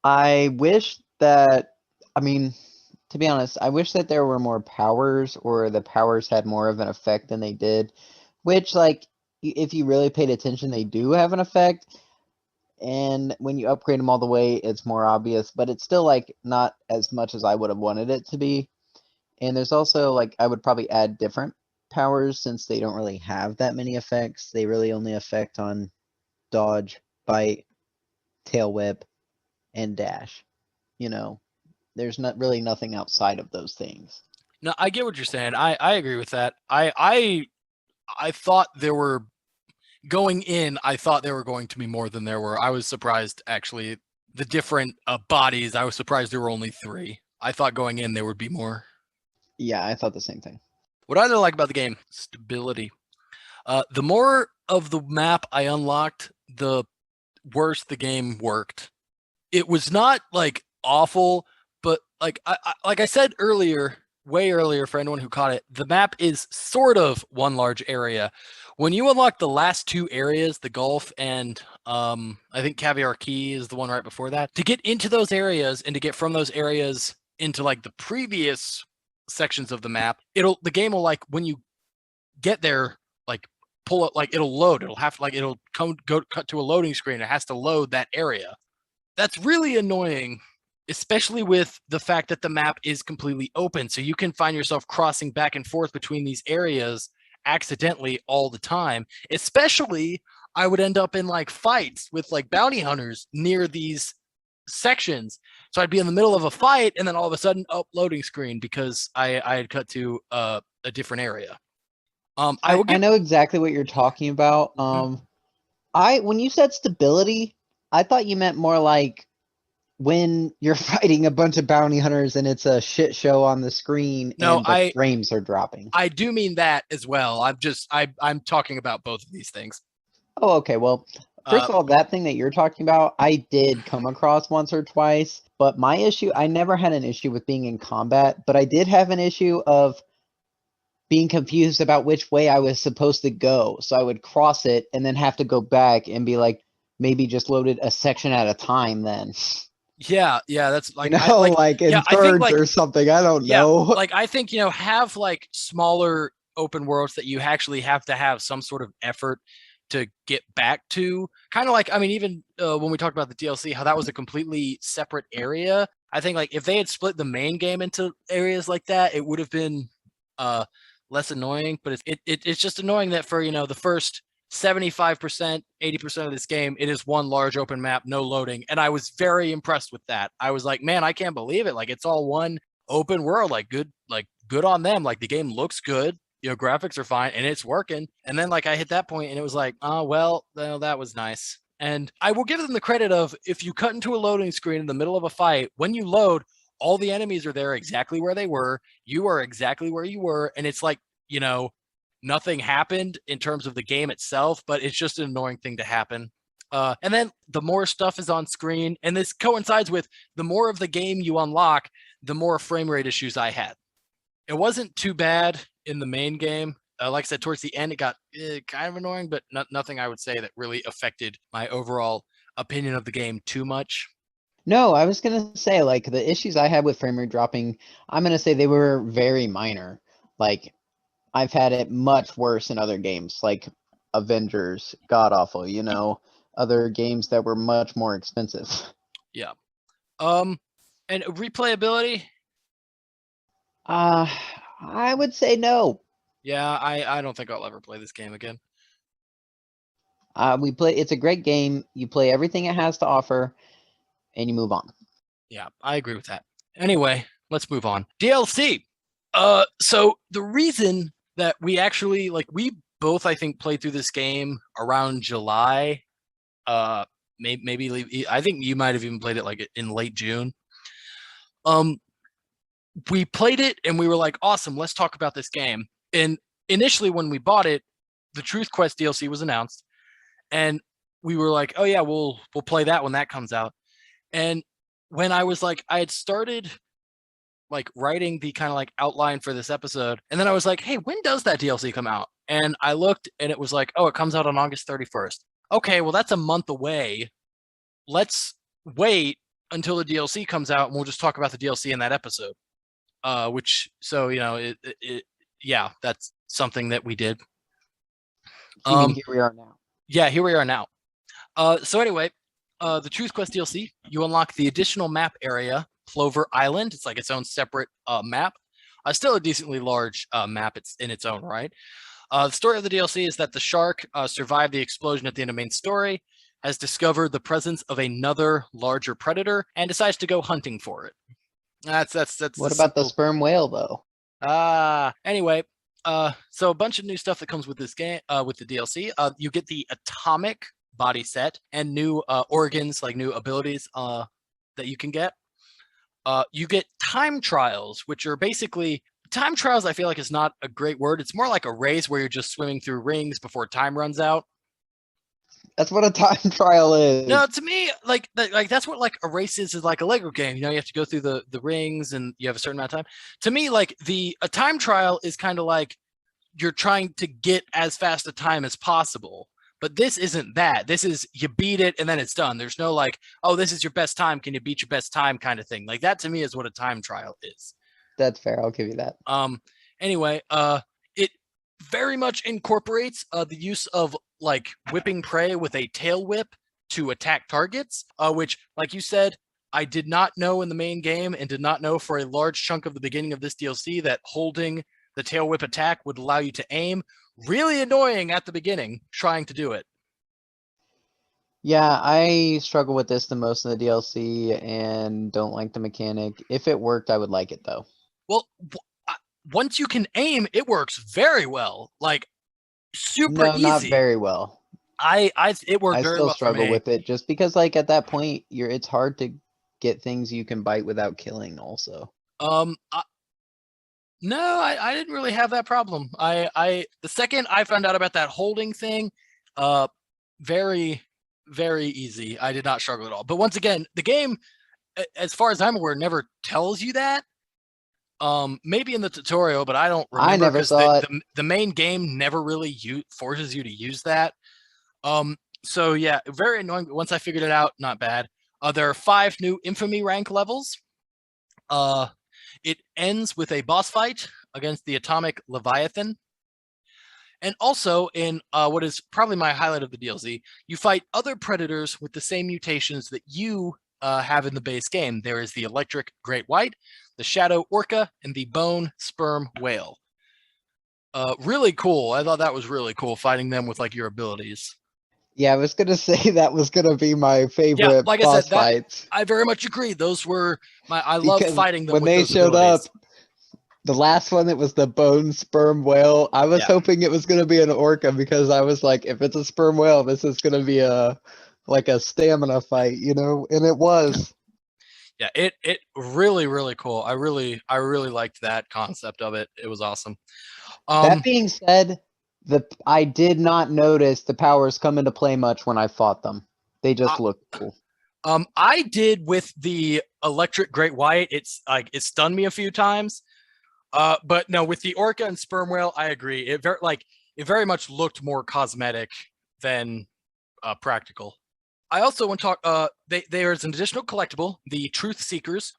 I wish that, I mean, to be honest, I wish that there were more powers or the powers had more of an effect than they did, which, like, if you really paid attention, they do have an effect. And when you upgrade them all the way, it's more obvious, but it's still, like, not as much as I would have wanted it to be. And there's also, like, I would probably add different powers since they don't really have that many effects. They really only affect on dodge, bite, tail whip, and dash. You know, there's not really nothing outside of those things. No, I get what you're saying. I agree with that. I thought there were going in. I thought there were going to be more than there were. I was surprised actually. The different bodies. I was surprised there were only 3. I thought going in there would be more. Yeah, I thought the same thing. What I didn't like about the game, stability. The more of the map I unlocked, the worse the game worked. It was not like awful, but like I said earlier, way earlier for anyone who caught it, the map is sort of one large area. When you unlock the last 2 areas, the Gulf and I think Caviar Key is the one right before that, to get into those areas and to get from those areas into like the previous sections of the map, the game will like when you get there, like pull it, like it'll load, it'll have to like it'll cut to a loading screen, it has to load that area. That's really annoying, especially with the fact that the map is completely open, so you can find yourself crossing back and forth between these areas accidentally all the time. Especially I would end up in like fights with like bounty hunters near these sections, so I'd be in the middle of a fight and then all of a sudden loading screen because I had cut to a different area. I know exactly what you're talking about. When you said stability, I thought you meant more like when you're fighting a bunch of bounty hunters and it's a shit show on the screen No, and the frames are dropping. I do mean that as well. I'm talking about both of these things. Oh, okay. Well, first of all, that thing that you're talking about, I did come across once or twice, but my issue, I never had an issue with being in combat, but I did have an issue of being confused about which way I was supposed to go. So I would cross it and then have to go back and be like, maybe just loaded a section at a time then. Yeah, that's like, like in thirds or something. I don't know. Like I think, have like smaller open worlds that you actually have to have some sort of effort to get back to. Kind of like, I mean, even when we talked about the DLC, how that was a completely separate area. I think like if they had split the main game into areas like that, it would have been less annoying. But it's just annoying that for, the first 75%, 80% of this game, it is one large open map, no loading. And I was very impressed with that. I was like, man, I can't believe it. Like it's all one open world, like good on them. Like the game looks good. Graphics are fine and it's working. And then like I hit that point and it was like, oh, well, that was nice. And I will give them the credit of if you cut into a loading screen in the middle of a fight, when you load, all the enemies are there exactly where they were. You are exactly where you were. And it's like, nothing happened in terms of the game itself, but it's just an annoying thing to happen. And then the more stuff is on screen, and this coincides with the more of the game you unlock, the more frame rate issues I had. It wasn't too bad in the main game. Like I said, towards the end, it got kind of annoying, but nothing I would say that really affected my overall opinion of the game too much. No, I was gonna say, like, the issues I had with frame rate dropping, I'm gonna say they were very minor. Like, I've had it much worse in other games, like Avengers, God awful, other games that were much more expensive. Yeah. And replayability? I would say no. Yeah, I don't think I'll ever play this game again. It's a great game. You play everything it has to offer, and you move on. Yeah, I agree with that. Anyway, let's move on. DLC. So the reason that we actually we both, I think, played through this game around July. Maybe I think you might have even played it like in late June. We played it and we were like, awesome, let's talk about this game. And initially when we bought it, the Truth Quest DLC was announced, and we were like, oh yeah, we'll play that when that comes out. And when I was like, I had started like writing the kind of like outline for this episode, and then I was like, hey, when does that DLC come out? And I looked and it was like, oh, it comes out on August 31st. Okay, well, that's a month away. Let's wait until the DLC comes out and we'll just talk about the DLC in that episode. Yeah, that's something that we did. You mean here we are now? Yeah, here we are now. So anyway, the Truth Quest DLC, you unlock the additional map area, Clover Island. It's like its own separate map. Still a decently large map. It's in its own right. The story of the DLC is that the shark survived the explosion at the end of main story, has discovered the presence of another larger predator, and decides to go hunting for it. That's What about the sperm whale though? Anyway, so a bunch of new stuff that comes with this game, with the DLC. You get the atomic body set and new organs, like new abilities that you can get. You get time trials, which are basically time trials. I feel like is not a great word. It's more like a race where you're just swimming through rings before time runs out. That's what a time trial is. No, to me, like that's what like a race is like a Lego game. You have to go through the rings and you have a certain amount of time. To me, like a time trial is kind of like you're trying to get as fast a time as possible. But this isn't that. This is you beat it and then it's done. There's no like, oh, this is your best time. Can you beat your best time kind of thing? Like that to me is what a time trial is. That's fair. I'll give you that. Anyway, it very much incorporates the use of like whipping prey with a tail whip to attack targets, which, like you said, I did not know in the main game and did not know for a large chunk of the beginning of this DLC that holding the tail whip attack would allow you to aim. Really annoying at the beginning trying to do it. Yeah, I struggle with this the most in the DLC and don't like the mechanic. If it worked, I would like it though. Well, once you can aim, it works very well. Like super easy. Not very well. It worked very well. I still struggle with it just because like at that point it's hard to get things you can bite without killing also. No, I didn't really have that problem. The second I found out about that holding thing, very, very easy. I did not struggle at all. But once again, the game, as far as I'm aware, never tells you that. Maybe in the tutorial, but I don't remember. I never saw it. The main game never really forces you to use that. So yeah, very annoying. But once I figured it out, not bad. There are 5 new infamy rank levels. It ends with a boss fight against the atomic Leviathan. And also in what is probably my highlight of the DLC, you fight other predators with the same mutations that you have in the base game. There is the electric great white, the shadow orca, and the bone sperm whale. Really cool. I thought that was really cool, fighting them with like your abilities. Yeah, I was gonna say that was gonna be my favorite like boss I said, fights. I very much agree. Those were I love fighting them when with they those showed abilities. up. The last one, it was the bone sperm whale. I was hoping it was gonna be an orca because I was like, if it's a sperm whale, this is gonna be a stamina fight, and it was. Yeah, it really cool. I really liked that concept of it. It was awesome. That being said, I did not notice the powers come into play much when I fought them. They just I, look cool. I did with the electric great white. It's like it stunned me a few times. But no, with the orca and sperm whale, I agree. It very much looked more cosmetic than practical. I also want to talk. There's an additional collectible, the Truth Seekers.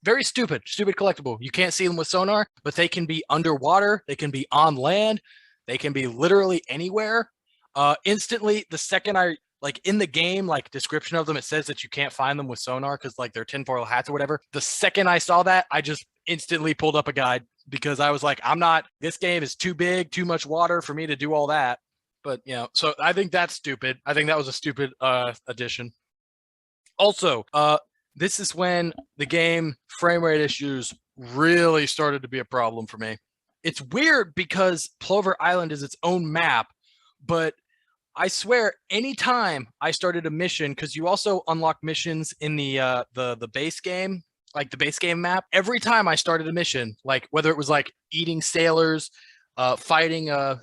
Very stupid collectible. You can't see them with sonar, but they can be underwater. They can be on land. They can be literally anywhere. Instantly, the second I like in the game, like description of them, it says that you can't find them with sonar because like they're tinfoil hats or whatever. The second I saw that, I just instantly pulled up a guide because I was like, I'm not. This game is too big, too much water for me to do all that. But so I think that's stupid. I think that was a stupid addition. Also, this is when the game frame rate issues really started to be a problem for me. It's weird because Plover Island is its own map, but I swear, anytime I started a mission, because you also unlock missions in the base game, like the base game map. Every time I started a mission, like whether it was like eating sailors, fighting a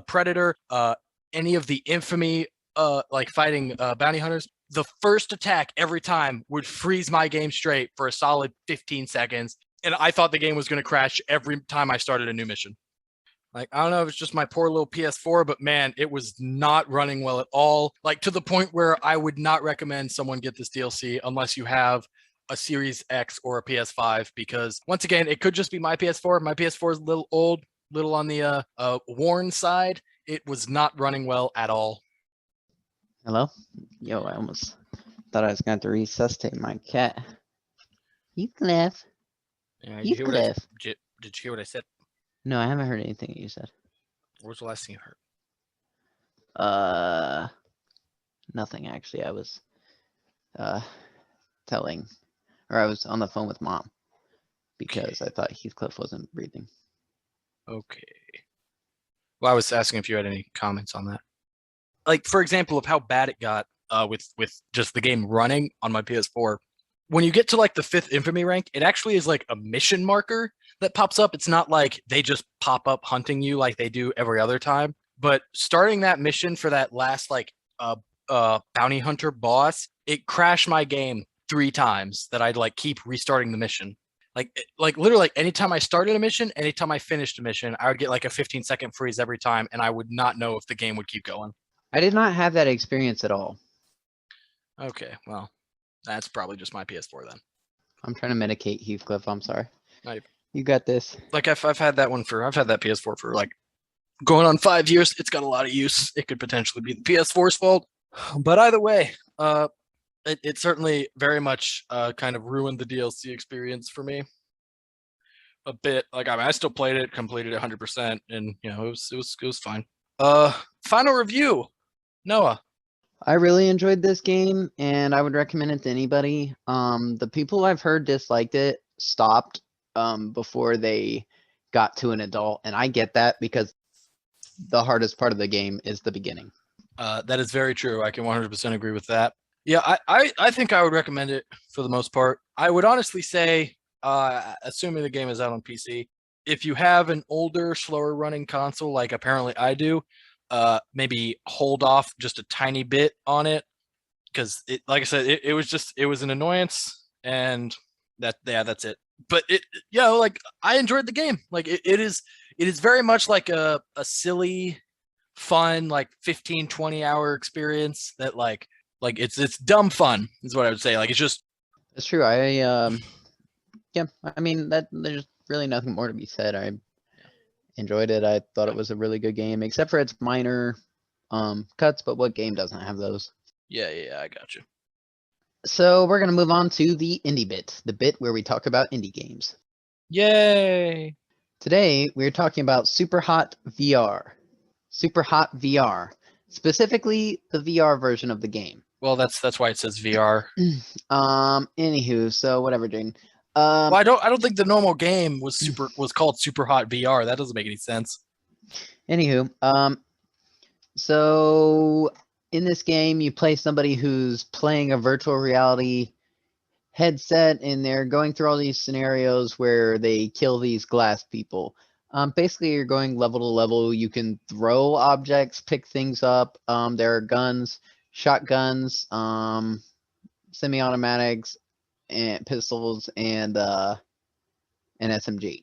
predator, any of the infamy, like fighting bounty hunters, the first attack every time would freeze my game straight for a solid 15 seconds, and I thought the game was going to crash every time I started a new mission. Like, I don't know if it's just my poor little PS4, but man, it was not running well at all. Like, to the point where I would not recommend someone get this DLC unless you have a Series X or a PS5, because once again, it could just be my PS4. My PS4 is a little old, little on the worn side. It was not running well at all. Hello? Yo, I almost thought I was going to resuscitate my cat. Heathcliff. Yeah, Heathcliff. Did you hear what I said? No, I haven't heard anything that you said. What was the last thing you heard? Nothing actually. I was telling, or I was on the phone with Mom because I thought Heathcliff wasn't breathing. Okay. Well, I was asking if you had any comments on that. Like, for example, of how bad it got with just the game running on my PS4. When you get to like the 5th infamy rank, it actually is like a mission marker that pops up. It's not like they just pop up hunting you like they do every other time. But starting that mission for that last like bounty hunter boss, it crashed my game 3 times that I'd like keep restarting the mission. Like literally, like, anytime I started a mission, anytime I finished a mission, I would get like a 15-second freeze every time, and I would not know if the game would keep going. I did not have that experience at all. Okay, well, that's probably just my PS4 then. I'm trying to medicate Heathcliff. I'm sorry. Right. You got this. Like I've had that PS4 for like going on 5 years. It's got a lot of use. It could potentially be the PS4's fault, but either way, it certainly very much kind of ruined the DLC experience for me a bit. Like, I mean, I still played it, completed it 100%, and it was fine. Final review, Noah. I really enjoyed this game, and I would recommend it to anybody. The people I've heard disliked it stopped before they got to an adult, and I get that because the hardest part of the game is the beginning. That is very true. I can 100% agree with that. Yeah, I think I would recommend it for the most part. I would honestly say, assuming the game is out on PC, if you have an older, slower running console, like apparently I do, maybe hold off just a tiny bit on it, because like I said, it was an annoyance, and that's it. But like, I enjoyed the game. Like, it is very much like a silly, fun, like 15-20 hour experience that like it's dumb fun is what I would say. Like, it's just, It's true. Yeah, I mean, that there's really nothing more to be said. I enjoyed it. I thought it was a really good game, except for its minor cuts, but what game doesn't have those? yeah, I got you. So we're going to move on to the indie bit, the bit where we talk about indie games. Yay. Today, we're talking about SUPERHOT VR. SUPERHOT VR, specifically the VR version of the game. Well, that's why it says VR. Anywho, so whatever, Jane. Well, I don't think the normal game was called SUPERHOT VR. That doesn't make any sense. Anywho, so in this game, you play somebody who's playing a virtual reality headset and they're going through all these scenarios where they kill these glass people. Basically, you're going level to level. You can throw objects, pick things up. There are guns, shotguns, semi-automatics, and pistols, and an SMG.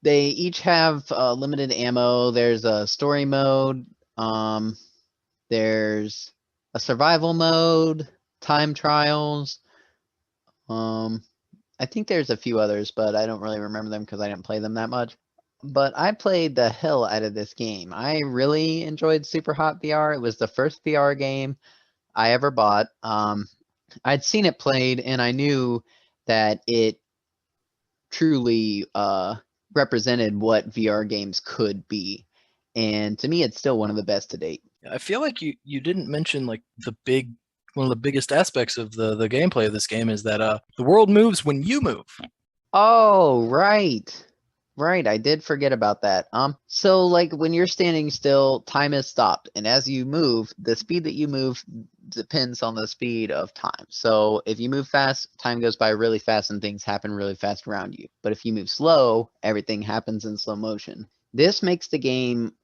They each have limited ammo. There's a story mode. There's a survival mode, time trials. I think there's a few others, but I don't really remember them because I didn't play them that much. But I played the hell out of this game. I really enjoyed SuperHot VR. It was the first VR game I ever bought. I'd seen it played, and I knew that it truly represented what VR games could be. And to me, it's still one of the best to date. I feel like you didn't mention like one of the biggest aspects of the gameplay of this game is that the world moves when you move. Oh, right. Right, I did forget about that. So like when you're standing still, time is stopped, and as you move, the speed that you move depends on the speed of time. So if you move fast, time goes by really fast and things happen really fast around you. But if you move slow, everything happens in slow motion. This makes the game,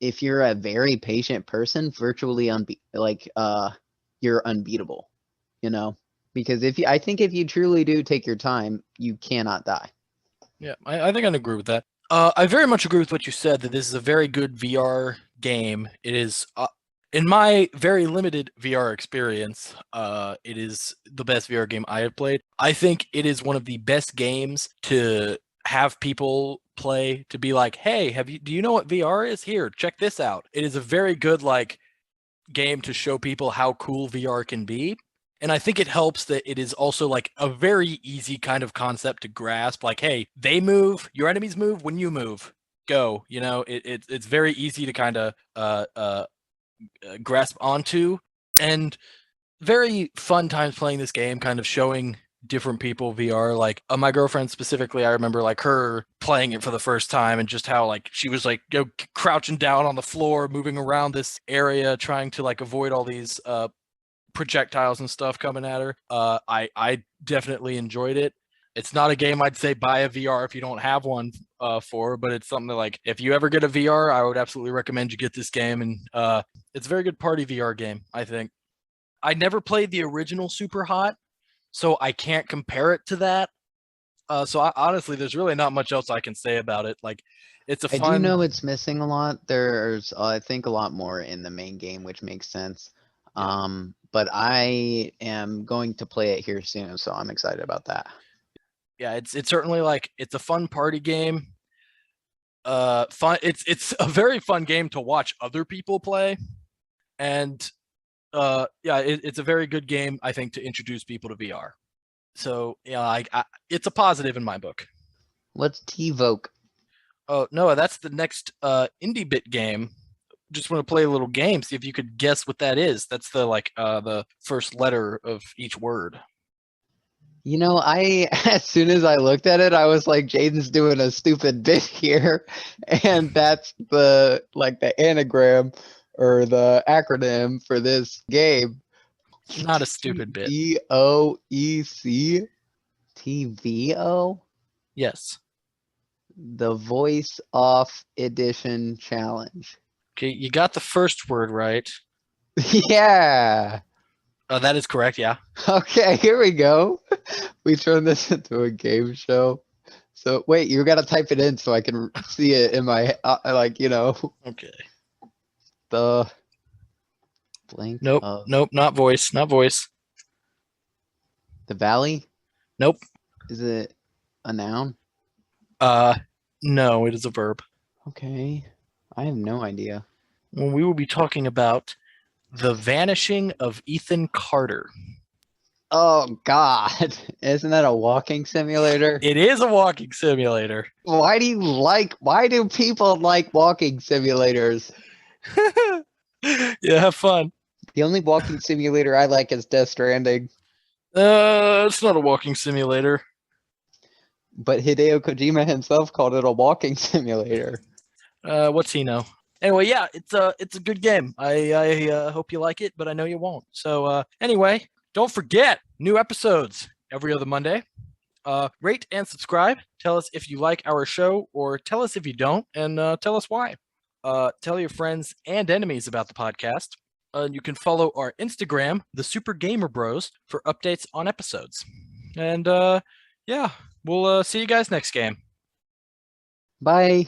if you're a very patient person, virtually you're unbeatable, you know? Because I think if you truly do take your time, you cannot die. Yeah, I think I'd agree with that. I very much agree with what you said that this is a very good VR game. It is, in my very limited VR experience, it is the best VR game I have played. I think it is one of the best games to have people play, to be like, hey, do you know what VR is? Here, check this out. It is a very good like game to show people how cool VR can be. And I think it helps that it is also like a very easy kind of concept to grasp. Like, hey, they move, your enemies move when you move. Go. You know, it's very easy to kind of grasp onto, and very fun times playing this game, kind of showing different people VR. Like my girlfriend specifically, I remember like her playing it for the first time and just how like she was like crouching down on the floor, moving around this area, trying to like avoid all these projectiles and stuff coming at her. I definitely enjoyed it. It's not a game I'd say buy a VR if you don't have one for, but it's something that like if you ever get a VR, I would absolutely recommend you get this game, and it's a very good party VR game, I think. I never played the original SuperHot, so I can't compare it to that. Honestly, there's really not much else I can say about it. Like, it's a I do fun. know it's missing a lot. There's, I think, a lot more in the main game, which makes sense. But I am going to play it here soon, so I'm excited about that. Yeah, it's certainly like it's a fun party game. Fun. It's a very fun game to watch other people play, and yeah, it's a very good game, I think, to introduce people to VR. So yeah, it's a positive in my book. What's T-Voke? Oh no, that's the next indie bit game. Just want to play a little game, see if you could guess what that is. That's the first letter of each word. You know, as soon as I looked at it, I was like, Jaden's doing a stupid bit here. And that's the anagram or the acronym for this game. It's not a stupid bit. VOEC? TVO? Yes. The Voice Off Edition Challenge. Okay, you got the first word right. Yeah. That is correct. Yeah. Okay, here we go. We turned this into a game show. So wait, you gotta type it in so I can see it in my Okay. the blank Nope. of Nope. Not voice. Not voice. the valley. Nope. Is it a noun? No, it is a verb. Okay, I have no idea. Well, we will be talking about the vanishing of Ethan Carter. Oh God, isn't that a walking simulator? It is a walking simulator. Why do people like walking simulators? Yeah, have fun. The only walking simulator I like is Death Stranding. It's not a walking simulator. But Hideo Kojima himself called it a walking simulator. What's he know? Anyway, yeah, it's a good game. I hope you like it, but I know you won't. So anyway, Don't forget, new episodes every other Monday. Rate and subscribe. Tell us if you like our show, or tell us if you don't, and tell us why. Tell your friends and enemies about the podcast. You can follow our Instagram, the Super Gamer Bros, for updates on episodes. And yeah, we'll see you guys next game. Bye.